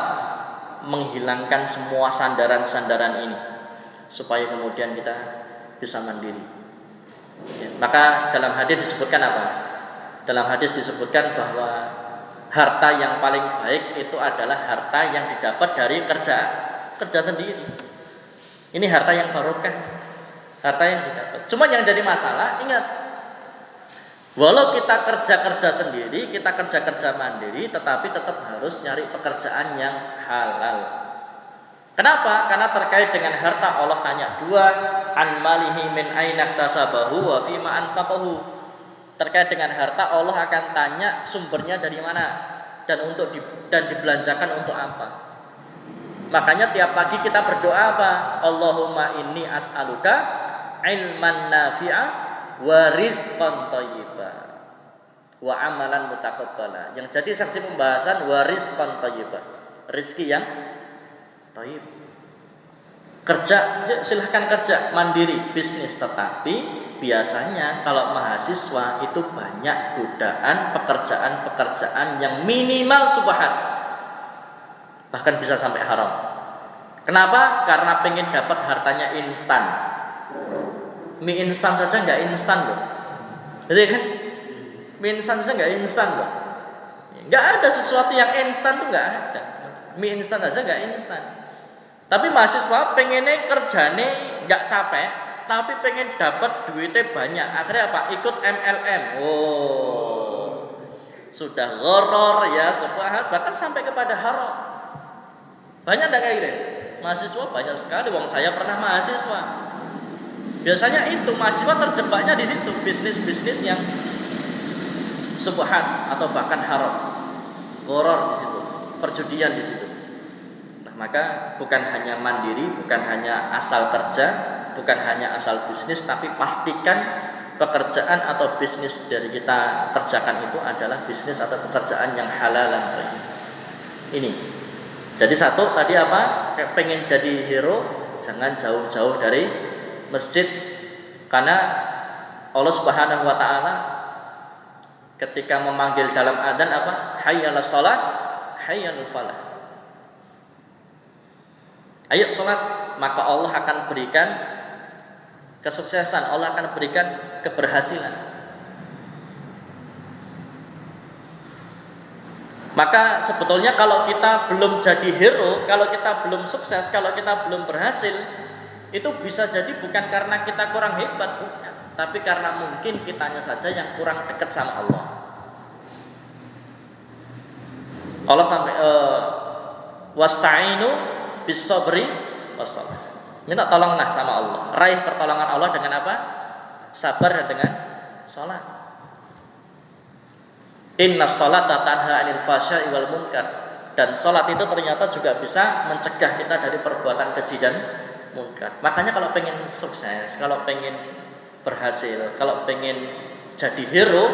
menghilangkan semua sandaran-sandaran ini supaya kemudian kita bisa mandiri. Ya, maka dalam hadis disebutkan apa? Dalam hadis disebutkan bahwa harta yang paling baik itu adalah harta yang didapat dari kerja sendiri. Ini harta yang barokah, harta yang didapat. Cuma yang jadi masalah, ingat, walau kita kerja sendiri, kita kerja mandiri, tetapi tetap harus nyari pekerjaan yang halal. Kenapa? Karena terkait dengan harta Allah tanya dua, an malihi min aina iktasabahu wa fima anfaqahu. Terkait dengan harta Allah akan tanya sumbernya dari mana dan dibelanjakan untuk apa. Makanya tiap pagi kita berdoa apa? Allahumma inni as'aluka ilman nafi'a wa rizqan thayyiban wa amalan mutaqabbala. Yang jadi saksi pembahasan wa rizqan thayyiban. Rezeki yang thayyib. Kerja, silahkan kerja, mandiri, bisnis. Tetapi biasanya kalau mahasiswa itu banyak godaan pekerjaan-pekerjaan yang minimal subhat, bahkan bisa sampai haram. Kenapa? Karena pengen dapat hartanya instan. Mie instan saja nggak instan loh, jadi kan? Mie instan saja nggak instan loh. Nggak ada sesuatu yang instan tuh nggak ada. Mie instan saja nggak instan. Tapi mahasiswa pengennya kerjane nggak capek, tapi pengen dapat duitnya banyak. Akhirnya apa? Ikut MLM. Oh, sudah goror ya, subhat, bahkan sampai kepada haram. Banyak nggak kayak gini? Mahasiswa banyak sekali. Wong saya pernah mahasiswa. Biasanya itu mahasiswa terjebaknya di situ, bisnis-bisnis yang subhat atau bahkan haram, goror di situ, perjudian di situ. Maka bukan hanya mandiri, bukan hanya asal kerja, bukan hanya asal bisnis, tapi pastikan pekerjaan atau bisnis dari kita kerjakan itu adalah bisnis atau pekerjaan yang halalan. Ini. Jadi satu tadi apa? Pengen jadi hero, jangan jauh-jauh dari masjid, karena Allah Subhanahu wa taala ketika memanggil dalam adzan apa? Hayyalas shalah, hayyal falah. Ayo sholat, maka Allah akan berikan kesuksesan, Allah akan berikan keberhasilan. Maka sebetulnya kalau kita belum jadi hero, kalau kita belum sukses, kalau kita belum berhasil, itu bisa jadi bukan karena kita kurang hebat, bukan, tapi karena mungkin kitanya saja yang kurang dekat sama Allah. Allah sampai wasta'inu bis-sabri was-shalah. Minta tolonglah sama Allah. Raih pertolongan Allah dengan apa? Sabar dan dengan salat. Innas salata tanha 'anil fahsya'i wal munkar. Dan salat itu ternyata juga bisa mencegah kita dari perbuatan keji dan munkar. Makanya kalau pengen sukses, kalau pengen berhasil, kalau pengen jadi hero,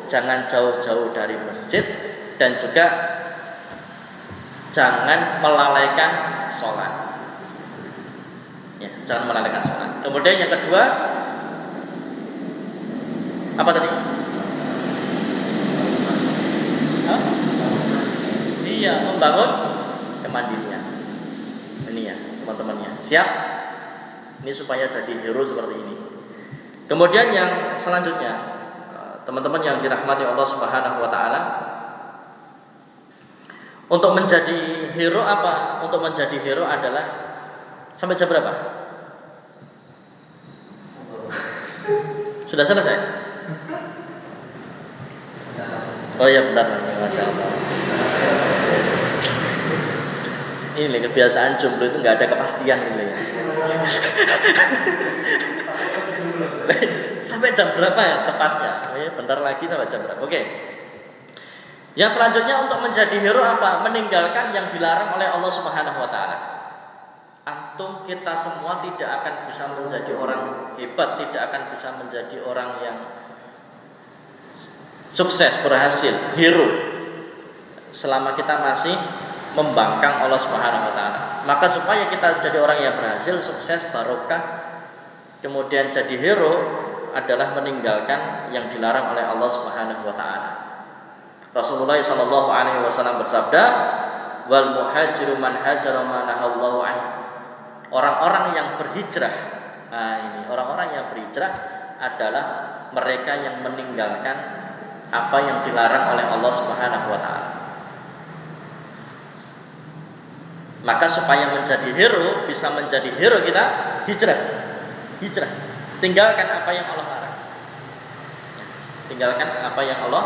jangan jauh-jauh dari masjid dan juga jangan melalaikan sholat. Ya, jangan melalaikan sholat. Kemudian yang kedua, apa tadi? Hah? Iya, membangun kemandirian. Ini ya, teman-temannya. Siap? Ini supaya jadi hero seperti ini. Kemudian yang selanjutnya, teman-teman yang dirahmati Allah Subhanahu wa taala, untuk menjadi hero apa? Untuk menjadi hero adalah sampai jam berapa? Sudah selesai? Oh ya benar, Masya Allah. Ini kebiasaan jomblo itu nggak ada kepastian gitu ya. Sampai jam berapa ya tepatnya? Oh ya, bentar lagi sampai jam berapa? Oke. Yang selanjutnya untuk menjadi hero apa? Meninggalkan yang dilarang oleh Allah Subhanahu wa taala. Antum kita semua tidak akan bisa menjadi orang hebat, tidak akan bisa menjadi orang yang sukses, berhasil, hero selama kita masih membangkang Allah Subhanahu wa taala. Maka supaya kita jadi orang yang berhasil, sukses, barokah, kemudian jadi hero adalah meninggalkan yang dilarang oleh Allah Subhanahu wa taala. Rasulullah sallallahu alaihi wasallam bersabda, "Wal muhajiru man hajara ma nahallahu anhu." Orang-orang yang berhijrah. Nah, ini orang-orang yang berhijrah adalah mereka yang meninggalkan apa yang dilarang oleh Allah Subhanahu wa taala. Maka supaya menjadi hero, bisa menjadi hero kita hijrah. Hijrah. Tinggalkan apa yang Allah larang. Tinggalkan apa yang Allah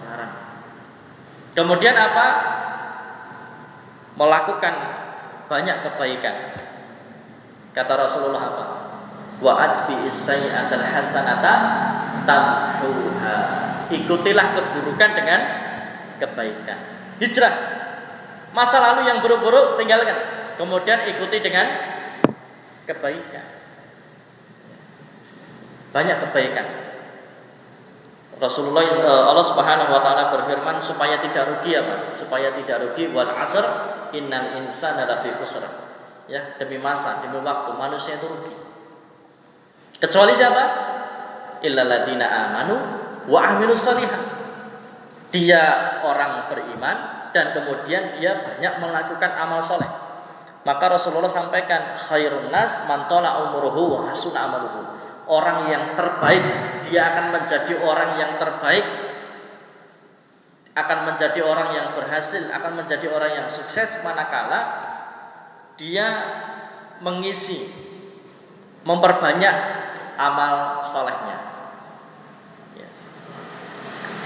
larang. Kemudian apa? Melakukan banyak kebaikan. Kata Rasulullah apa? Wa ajbi'is sayyi'atal hasanata tamhuha. Ikutilah keburukan dengan kebaikan. Hijrah. Masa lalu yang buruk-buruk tinggalkan. Kemudian ikuti dengan kebaikan. Banyak kebaikan. Rasulullah Allah Subhanahu wa taala berfirman supaya tidak rugi apa? Supaya tidak rugi wal 'asr innal insana lafi khusr. Ya, demi masa, demi waktu manusia itu rugi. Kecuali siapa? Illal ladzina amanu wa 'amilus shalihat. Dia orang beriman dan kemudian dia banyak melakukan amal soleh. Maka Rasulullah sampaikan khairun nas man tala umruhu wa hasuna amaluhu. Orang yang terbaik, dia akan menjadi orang yang terbaik, akan menjadi orang yang berhasil, akan menjadi orang yang sukses manakala dia mengisi, memperbanyak amal solehnya, ya.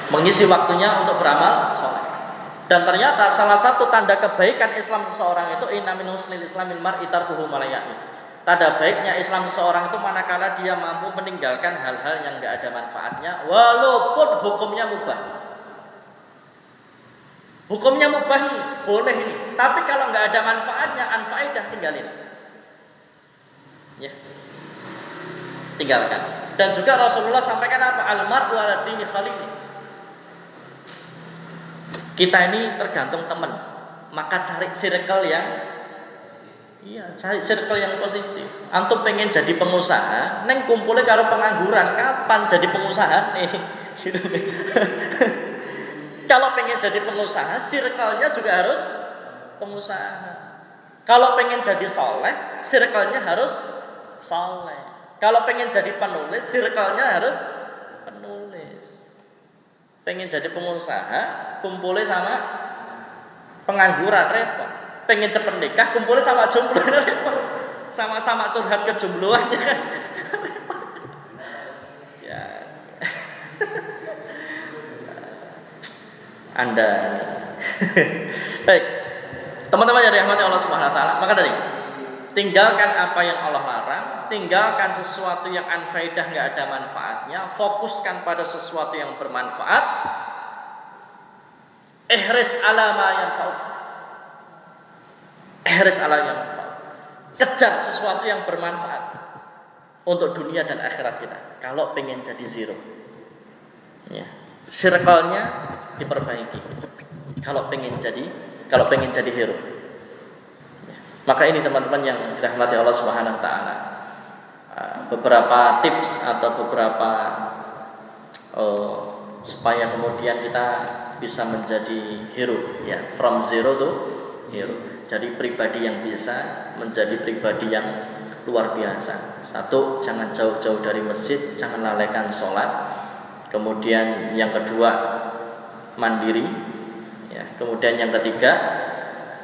Mengisi waktunya untuk beramal soleh. Dan ternyata salah satu tanda kebaikan Islam seseorang itu inna min husnil islamil mar'i tarkuhu ma la ya'ni. Tanda baiknya Islam seseorang itu manakala dia mampu meninggalkan hal-hal yang enggak ada manfaatnya walaupun hukumnya mubah. Hukumnya mubah nih, boleh nih. Tapi kalau enggak ada manfaatnya, anfaidah tinggalin. Ya. Tinggalkan. Dan juga Rasulullah sampaikan apa? Al-mar'u 'ala dini khalili. Kita ini tergantung teman. Maka cari circle yang cari circle yang positif. Antum pengen jadi pengusaha, neng kumpulnya karo pengangguran, kapan jadi pengusaha nih? Gitu. Kalau pengen jadi pengusaha, circle-nya juga harus pengusaha. Kalau pengen jadi soleh, circle-nya harus soleh. Kalau pengen jadi penulis, circle-nya harus penulis. Pengen jadi pengusaha, kumpulnya sama pengangguran, repot. Pengen cepet nikah, kumpulnya sama jomblo, repot. Sama-sama curhat kejombloannya kan. Ya. Anda. Baik. Teman-teman yang dirahmati Allah Subhanahu wa taala, maka tadi tinggalkan apa yang Allah larang, tinggalkan sesuatu yang anfaidah enggak ada manfaatnya, fokuskan pada sesuatu yang bermanfaat. Ihris ala ma yanfa'u. Ihris ala yang manfaat. Kejar sesuatu yang bermanfaat untuk dunia dan akhirat kita. Kalau pengen jadi zero, ya, circle-nya diperbaiki. Kalau pengen jadi hero, ya. Maka ini teman-teman yang dirahmati Allah Subhanahu Wa Taala, beberapa tips atau beberapa supaya kemudian kita bisa menjadi hero, ya, from zero to hero. Jadi pribadi yang bisa menjadi pribadi yang luar biasa. Satu, jangan jauh-jauh dari masjid, jangan lalaikan sholat. Kemudian yang kedua, mandiri. Ya, kemudian yang ketiga,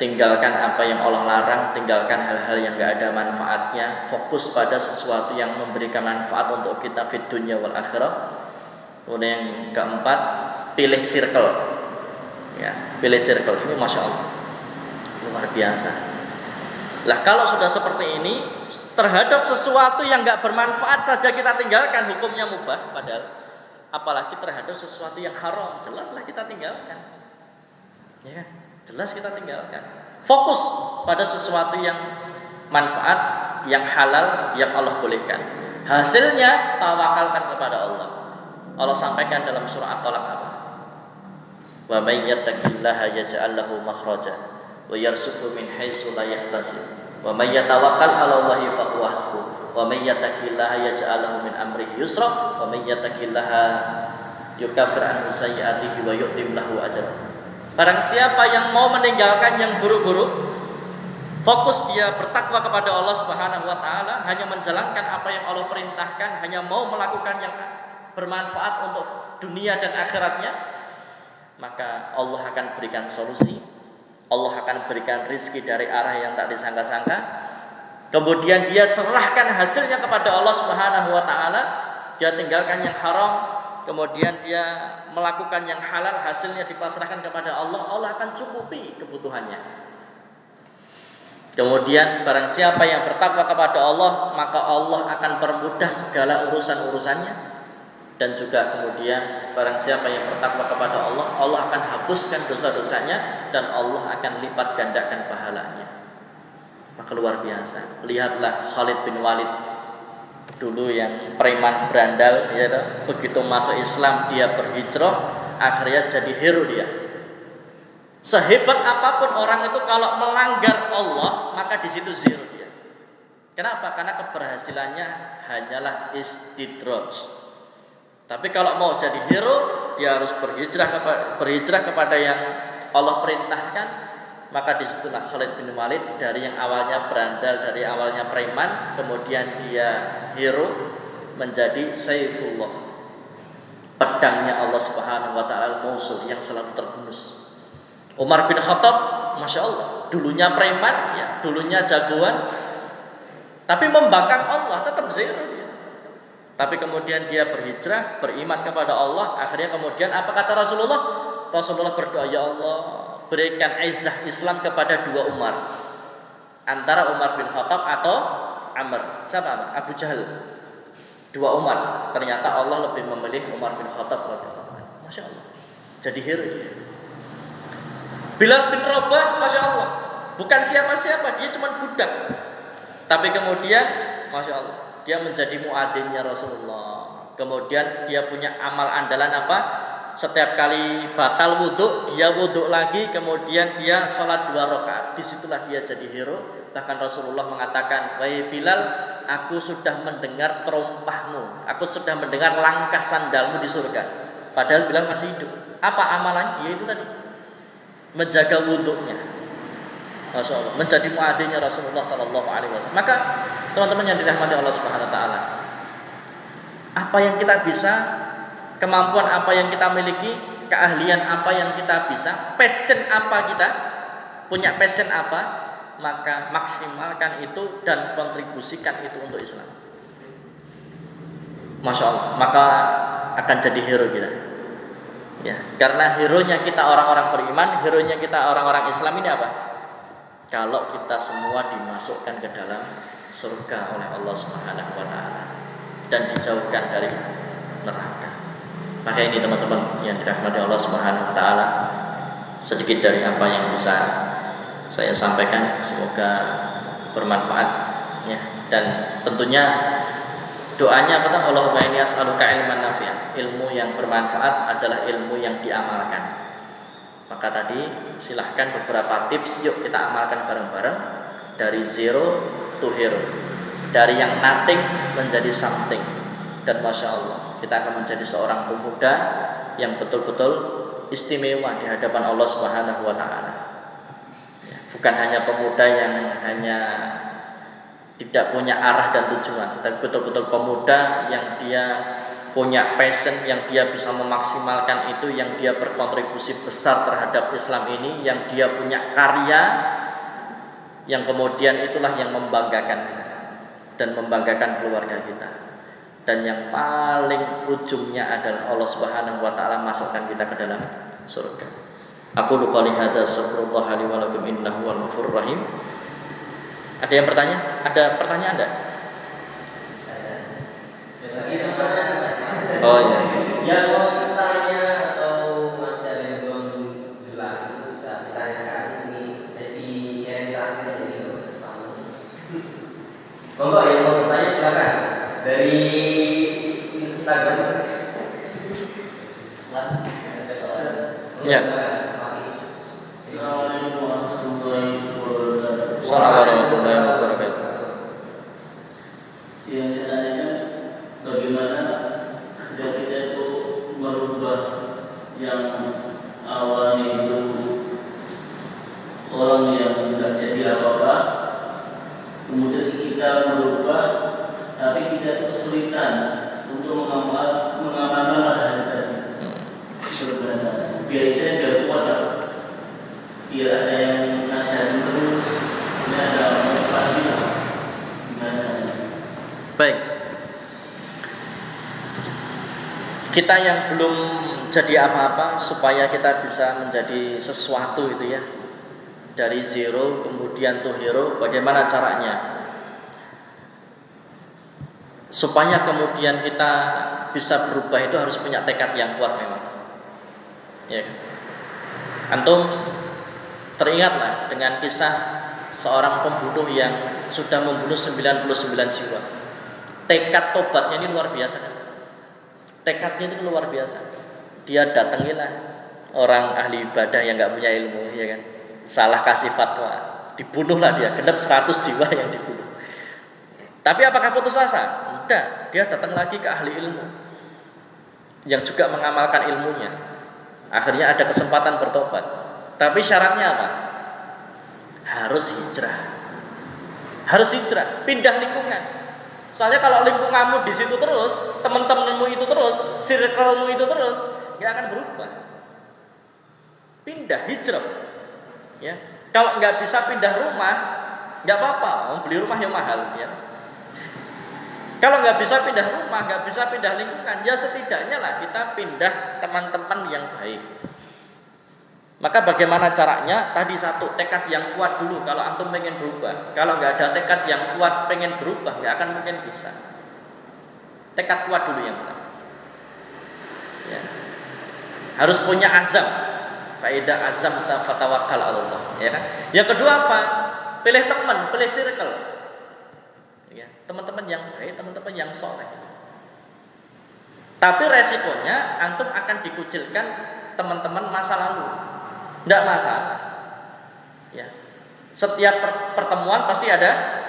tinggalkan apa yang Allah larang, tinggalkan hal-hal yang gak ada manfaatnya. Fokus pada sesuatu yang memberikan manfaat untuk kita fid dunya wal akhirah. Kemudian yang keempat, pilih circle. Ya, pilih circle. Ini Masya Allah luar biasa. Lah kalau sudah seperti ini, terhadap sesuatu yang enggak bermanfaat saja kita tinggalkan, hukumnya mubah, padahal apalagi terhadap sesuatu yang haram, jelaslah kita tinggalkan. Ya kan? Jelas kita tinggalkan. Fokus pada sesuatu yang manfaat, yang halal, yang Allah bolehkan. Hasilnya tawakalkan kepada Allah. Allah sampaikan dalam surah At-Talaq apa? Wa may yattaqillaha yaj'al lahu makhraja wa yarzuqhu min haitsu la yahtasib wa may yatawakkal 'ala Allahi fa huwa hasbuh wa may yattaqillaha yaj'al lahu min amrihi yusra wa may yattaqillaha yukaffir anhu sayyi'atihi wa yu'tim lahu ajran. Barang siapa yang mau meninggalkan yang buruk-buruk, fokus dia bertakwa kepada Allah Subhanahu wa taala, hanya menjalankan apa yang Allah perintahkan, hanya mau melakukan yang bermanfaat untuk dunia dan akhiratnya, maka Allah akan berikan solusi. Allah akan berikan rizki dari arah yang tak disangka-sangka. Kemudian dia serahkan hasilnya kepada Allah Subhanahu wa taala. Dia tinggalkan yang haram, kemudian dia melakukan yang halal, hasilnya dipasrahkan kepada Allah. Allah akan cukupi kebutuhannya. Kemudian barang siapa yang bertakwa kepada Allah, maka Allah akan permudah segala urusan-urusannya. Dan juga kemudian barang siapa yang bertakwa kepada Allah, Allah akan hapuskan dosa-dosanya dan Allah akan lipat gandakan pahalanya. Maka luar biasa. Lihatlah Khalid bin Walid dulu yang preman berandal, ya, begitu masuk Islam dia berhijrah, akhirnya jadi hero dia. Sehebat apapun orang itu kalau melanggar Allah, maka di situ zero dia. Kenapa? Karena keberhasilannya hanyalah istidraj. Tapi kalau mau jadi hero, dia harus berhijrah kepada yang Allah perintahkan. Maka disitulah Khalid bin Walid dari yang awalnya berandal, dari awalnya preman, kemudian dia hero menjadi Saifullah, pedangnya Allah Subhanahu wa taala al-Mausul yang selalu terhunus. Umar bin Khattab, Masya Allah, dulunya preman, ya, dulunya jagoan, tapi membangkang Allah, tetap zero. Tapi kemudian dia berhijrah, beriman kepada Allah. Akhirnya kemudian apa kata Rasulullah? Rasulullah berdoa, ya Allah, berikan izzah Islam kepada dua Umar, antara Umar bin Khattab atau Amr. Siapa Amr? Abu Jahal. Dua Umar. Ternyata Allah lebih memilih Umar bin Khattab. Masya Allah. Jadi hero. Bilal bin Rabah, Masya Allah, bukan siapa-siapa, dia cuma budak. Tapi kemudian, Masya Allah, dia menjadi muadzinnya Rasulullah. Kemudian dia punya amal andalan apa? Setiap kali batal wudhu, dia wudhu lagi. Kemudian dia sholat 2 rakaat. Disitulah dia jadi hero. Bahkan Rasulullah mengatakan, wahai Bilal, aku sudah mendengar terompahmu, aku sudah mendengar langkah sandalmu di surga. Padahal Bilal masih hidup. Apa amalannya? Yaitu tadi, menjaga wudhunya. Masya Allah, menjadi muadzinnya Rasulullah SAW. Maka teman-teman yang dirahmati Allah Subhanahu Wa Taala, apa yang kita bisa, kemampuan apa yang kita miliki, keahlian apa yang kita bisa, passion apa kita, punya passion apa, maka maksimalkan itu dan kontribusikan itu untuk Islam. Masya Allah, maka akan jadi hero kita. Ya, karena hero-nya kita orang-orang beriman, hero-nya kita orang-orang Islam ini apa? Kalau kita semua dimasukkan ke dalam surga oleh Allah Subhanahu wa taala dan dijauhkan dari neraka. Maka ini teman-teman yang dirahmati Allah Subhanahu wa taala, sedikit dari apa yang bisa saya sampaikan, semoga bermanfaat ya. Dan tentunya doanya apa? Allahumma inni as'aluka ilman nafi'an. Ilmu yang bermanfaat adalah ilmu yang diamalkan. Maka tadi silahkan beberapa tips, yuk kita amalkan bareng-bareng. Dari zero to hero, dari yang nothing menjadi something. Dan Masya Allah, kita akan menjadi seorang pemuda yang betul-betul istimewa di hadapan Allah Subhanahu wa taala. Bukan hanya pemuda yang hanya tidak punya arah dan tujuan, tapi betul-betul pemuda yang dia punya passion, yang dia bisa memaksimalkan itu, yang dia berkontribusi besar terhadap Islam ini, yang dia punya karya, yang kemudian itulah yang membanggakan kita dan membanggakan keluarga kita. Dan yang paling ujungnya adalah Allah Subhanahu wa taala masukkan kita ke dalam surga. Aku lupa lihat astaghfirullah li wa lakum innahu wal ghafurur rahim. Ada yang bertanya? Ada pertanyaan enggak? Oh iya. Yang mau tanya atau masih ada yang belum jelas itu bisa ditanyakan. Ini sesi sharing santai jadi nggak usah sepanjang. Monggo yang mau bertanya silakan dari Instagram. Ya. Assalamualaikum warahmatullahi wabarakatuh. Assalamualaikum warahmatullahi wabarakatuh. Yang saya tanyakan, bagaimana jika kita itu merubah yang awalnya itu orang yang tidak jadi apa-apa, kemudian kita merubah, tapi kita kesulitan untuk mengamalkan matahari tadi. Sebenarnya biasanya biar kuat, biar ada yang nasihatin terus, ini ada motivasi, gimana? Baik. Kita yang belum jadi apa-apa supaya kita bisa menjadi sesuatu itu ya. Dari zero kemudian to hero, bagaimana caranya? Supaya kemudian kita bisa berubah itu harus punya tekad yang kuat memang. Ya. Antum teringatlah dengan kisah seorang pembunuh yang sudah membunuh 99 jiwa. Tekad tobatnya ini luar biasa kan? Tekadnya itu luar biasa. Dia datangilah orang ahli ibadah yang nggak punya ilmu, ya kan? Salah kasih fatwa, dibunuhlah dia, genap 100 jiwa yang dibunuh. Tapi apakah putus asa? Tidak, dia datang lagi ke ahli ilmu yang juga mengamalkan ilmunya. Akhirnya ada kesempatan bertobat. Tapi syaratnya apa? Harus hijrah. Harus hijrah, pindah lingkungan. Soalnya kalau lingkunganmu di situ terus, teman-temanmu itu terus, circle-mu itu terus, nggak akan berubah. Pindah, hijrah. Ya, kalau nggak bisa pindah rumah, nggak apa-apa, beli rumah yang mahal. Ya. Kalau nggak bisa pindah rumah, nggak bisa pindah lingkungan, ya setidaknya lah kita pindah teman-teman yang baik. Maka bagaimana caranya? Tadi satu, tekad yang kuat dulu kalau antum pengen berubah. Kalau nggak ada tekad yang kuat pengen berubah, nggak akan mungkin bisa. Tekad kuat dulu yang pertama. Ya. Harus punya azam. Faida azam fatawakal Allah. Ya kan? Yang kedua apa? Pilih teman, pilih circle. Ya, teman-teman yang baik, teman-teman yang soleh. Tapi resikonya antum akan dikucilkan teman-teman masa lalu. Tidak masalah. Ya. Setiap pertemuan pasti ada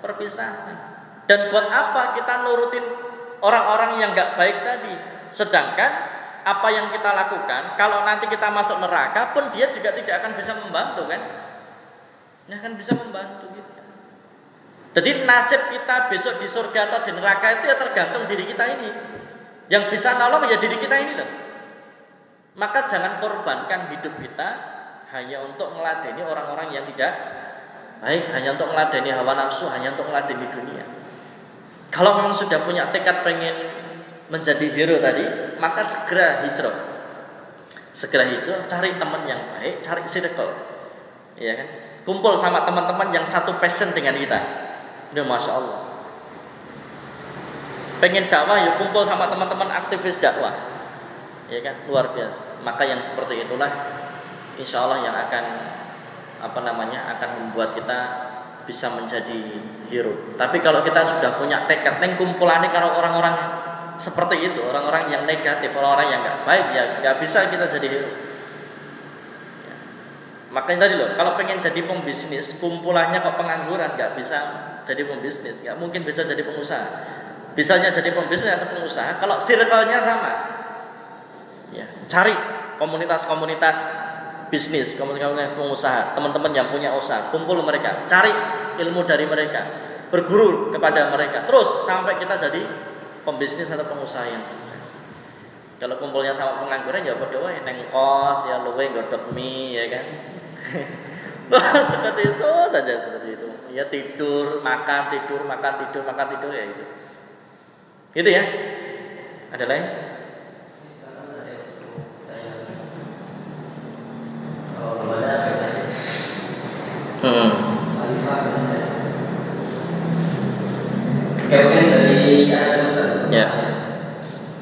perpisahan. Dan buat apa kita nurutin orang-orang yang nggak baik tadi? Sedangkan apa yang kita lakukan, kalau nanti kita masuk neraka pun dia juga tidak akan bisa membantu kan? Dia akan bisa membantu kita. Jadi nasib kita besok di surga atau di neraka itu ya tergantung diri kita ini. Yang bisa nolong ya diri kita ini loh. Maka jangan korbankan hidup kita hanya untuk meladeni orang-orang yang tidak baik, hanya untuk meladeni hawa nafsu, hanya untuk meladeni dunia. Kalau memang sudah punya tekad pengen menjadi hero tadi, maka segera hijrah. Segera hijrah, cari teman yang baik, cari circle. Ya kan? Kumpul sama teman-teman yang satu passion dengan kita. Udah Masya Allah. Pengen dakwah ya kumpul sama teman-teman aktivis dakwah. Ya kan, luar biasa. Maka yang seperti itulah insya Allah yang akan akan membuat kita bisa menjadi hero. Tapi kalau kita sudah punya tekad neng kumpulannya kalau orang-orang seperti itu, orang-orang yang negatif, orang-orang yang nggak baik, ya nggak bisa kita jadi hero. Ya. Makanya tadi loh, kalau pengen jadi pembisnis, kumpulannya kok pengangguran, nggak bisa jadi pembisnis, nggak mungkin bisa jadi pengusaha. Bisanya jadi pembisnis atau pengusaha kalau circle-nya sama. Ya, cari komunitas-komunitas bisnis, komunitas pengusaha, teman-teman yang punya usaha, kumpul mereka, cari ilmu dari mereka, berguru kepada mereka, terus sampai kita jadi pembisnis atau pengusaha yang sukses. Kalau kumpulnya sama pengangguran ya bodoh wae neng kos ya luwe godok mie ya kan. Seperti itu saja, seperti itu. Ya tidur, makan, tidur, makan, tidur, makan, tidur ya itu. Gitu ya. Ada lain? Kemudian dari Ustaz. Ya.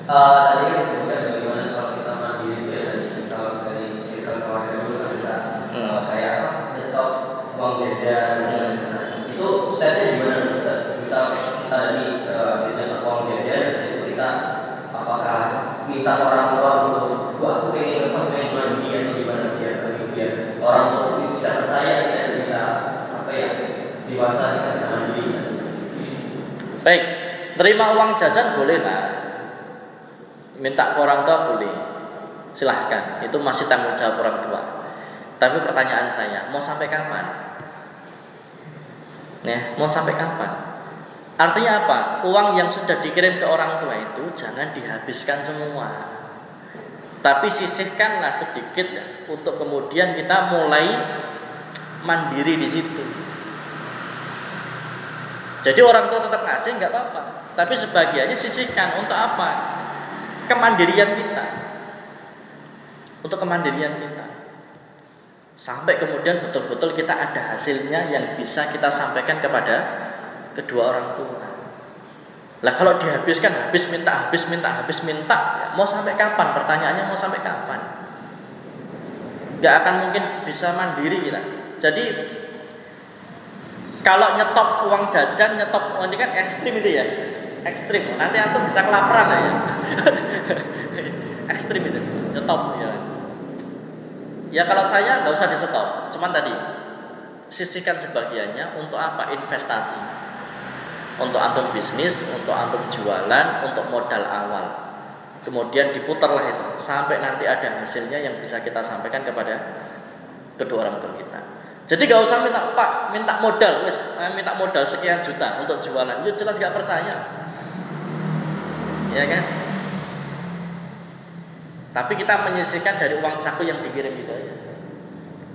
Tadi kan disebutkan bagaimana kalau kita mandiri itu ya dari misal dari circle keluarga dulu kan kita kayak apa? Nyetok uang jajan itu stepnya gimana Ustaz? Misal kita dari nyetok uang jajan dari situ kita apakah minta orang tua untuk aku pengen lepas pengen mandiri atau gimana biar orang tua itu bisa percaya kita bisa dewasa kita bisa mandiri. Baik, terima uang jajan boleh lah. Minta ke orang tua boleh. Silahkan, itu masih tanggung jawab orang tua. Tapi pertanyaan saya, mau sampai kapan? Mau sampai kapan? Artinya apa? Uang yang sudah dikirim ke orang tua itu jangan dihabiskan semua. Tapi sisihkanlah sedikit untuk kemudian kita mulai mandiri di situ. Jadi orang tua tetap ngasih nggak apa-apa, tapi sebagiannya sisihkan untuk apa? Kemandirian kita, untuk kemandirian kita, sampai kemudian betul-betul kita ada hasilnya yang bisa kita sampaikan kepada kedua orang tua. Lah kalau dihabiskan habis minta, mau sampai kapan? Pertanyaannya mau sampai kapan? Gak akan mungkin bisa mandiri kita. Jadi kalau nyetop uang jajan, nyetop uang ini kan ekstrim itu ya. Ekstrim. Nanti antum bisa kelaparan ya. Ekstrim itu. Nyetop ya. Ya kalau saya nggak usah di-stop. Cuman tadi sisihkan sebagiannya untuk apa? Investasi. Untuk antum bisnis, untuk antum jualan, untuk modal awal. Kemudian diputarlah itu sampai nanti ada hasilnya yang bisa kita sampaikan kepada kedua orang tua kita. Jadi gak usah minta modal, wes saya minta modal sekian juta untuk jualan. Ya jelas gak percaya, ya kan? Tapi kita menyisihkan dari uang saku yang dikirim itu aja.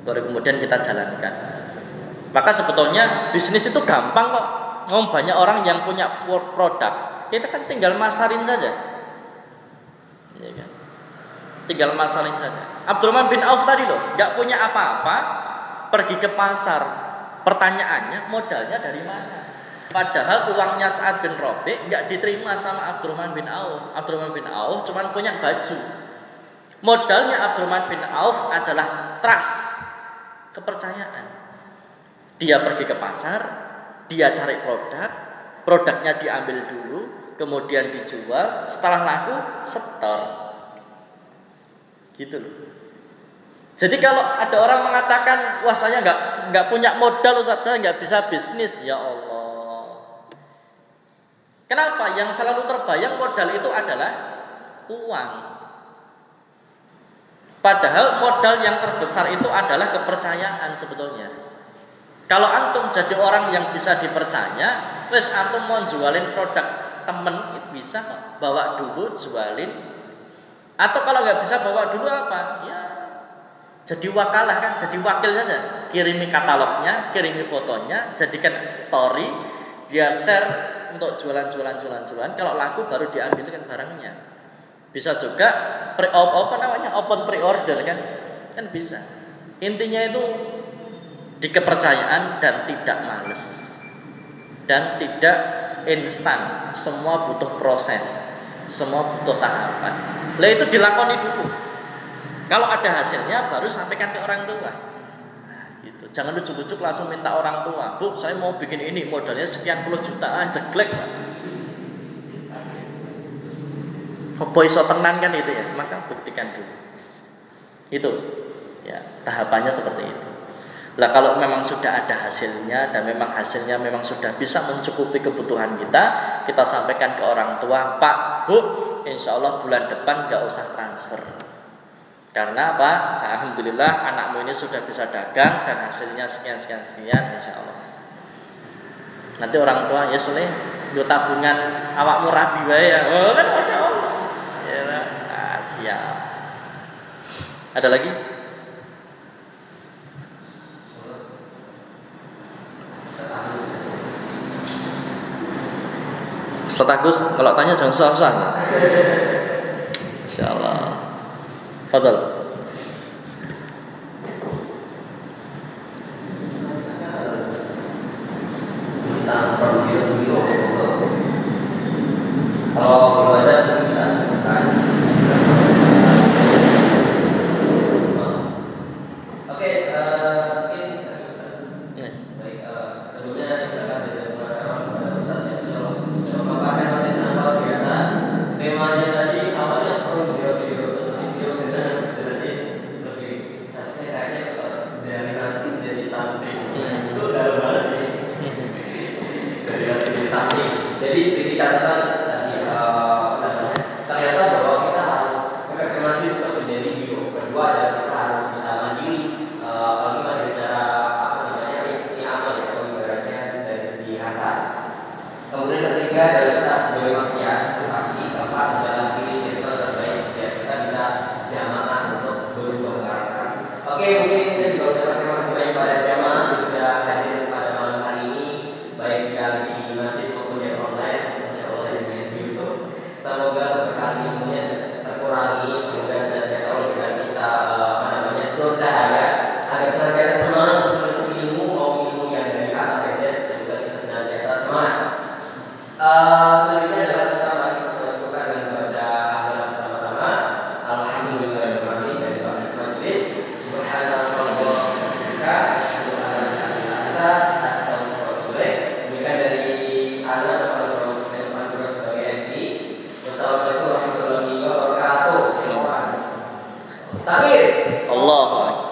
Baru kemudian kita jalankan. Maka sebetulnya bisnis itu gampang kok. Banyak orang yang punya produk, kita kan tinggal masarin saja, ya kan? Tinggal masarin saja. Abdurrahman bin Auf tadi loh, nggak punya apa-apa, pergi ke pasar. Pertanyaannya modalnya dari mana? Padahal uangnya Sa'ad bin Rabi' nggak diterima sama Abdurrahman bin Auf. Abdurrahman bin Auf cuma punya baju. Modalnya Abdurrahman bin Auf adalah trust, kepercayaan. Dia pergi ke pasar. Dia cari produknya diambil dulu, kemudian dijual, setelah laku setor. Gitu loh. Jadi kalau ada orang mengatakan, wah saya nggak punya modal, Ustaz, saya nggak bisa bisnis, ya Allah. Kenapa? Yang selalu terbayang modal itu adalah uang. Padahal modal yang terbesar itu adalah kepercayaan sebetulnya. Kalau antum jadi orang yang bisa dipercaya, wes antum mau jualin produk temen itu bisa kok, bawa dulu jualin. Atau kalau nggak bisa bawa dulu apa? Ya jadi wakalah kan, jadi wakil saja. Kirimi katalognya, kirimi fotonya, jadikan story, dia share untuk jualan. Kalau laku baru diambilkan barangnya. Bisa juga open pre-order kan bisa. Intinya itu di kepercayaan dan tidak males dan tidak instan. Semua butuh proses, semua butuh tahapan. Lah itu dilakoni dulu. Kalau ada hasilnya baru sampaikan ke orang tua. Gitu. Jangan ujuk-ujuk langsung minta orang tua. Bu, saya mau bikin ini, modalnya sekian puluh jutaan, jeglek. Boy so tenan kan itu ya. Maka buktikan dulu. Itu ya, tahapannya seperti itu. Lah kalau memang sudah ada hasilnya dan memang hasilnya memang sudah bisa mencukupi kebutuhan kita sampaikan ke orang tua, Pak, Bu, insya Allah bulan depan gak usah transfer. Karena apa? Alhamdulillah anakmu ini sudah bisa dagang dan hasilnya sekian, insya Allah. Nanti orang tua, ya soleh, yo tabungan awakmu rabi wae ya. Oh kan masya Allah. Ya, siap. Ada lagi? Ustaz Agus, kalau tanya jangan susah-susah. Insyaallah. Fadal. Kalau belum ada kita akan oke, mungkin baik, sebelumnya saya akan berjalan kepada Ustaz yang sudah memaparkan materi sangat luar biasa. Temanya tadi awalnya from zero to hero, terus video kita jelasin lebih kayaknya dari nanti jadi something. Itu dalam banget sih. Dari nanti jadi something. Jadi seperti katakan ternyata bahwa kita harus masih untuk menjadi hero. Kedua adalah kita harus bisa mandiri. Kalau kita bicara apa namanya ini amal ya, kalau ibaratnya dari segi harta. Kemudian ketiga adalah kita sebagai manusia itu pasti tempat dalam diri circle terbaik biar kita bisa jamaah untuk berubah karakter. Oke, mungkin saya juga ucapkan terima kasih banyak pada jamaah yang sudah hadir pada malam hari ini, baik yang di masjid maupun yang online. Masya Allah saya juga di YouTube. Semoga berkah ilmunya terkurangi, semoga senantiasa Allah berikan kita nur cahaya agar senantiasa semangat untuk menuntut ilmu, mau ilmu yang dari A sampai Z, semoga kita senantiasa semangat. selanjutnya adalah kita mari kita cukupkan dengan membaca hamdalah bersama-sama. Alhamdulillahirobbilalamin dari majelis. Subhanallah, asyhadu an la ilaha illa anta, astaghfiruka wa atubu ilaik. Demikian dari Ana Teman sebagai MC. Wassalamualaikum warahmatullahi wabarakatuh. Takbir. Allahu Akbar.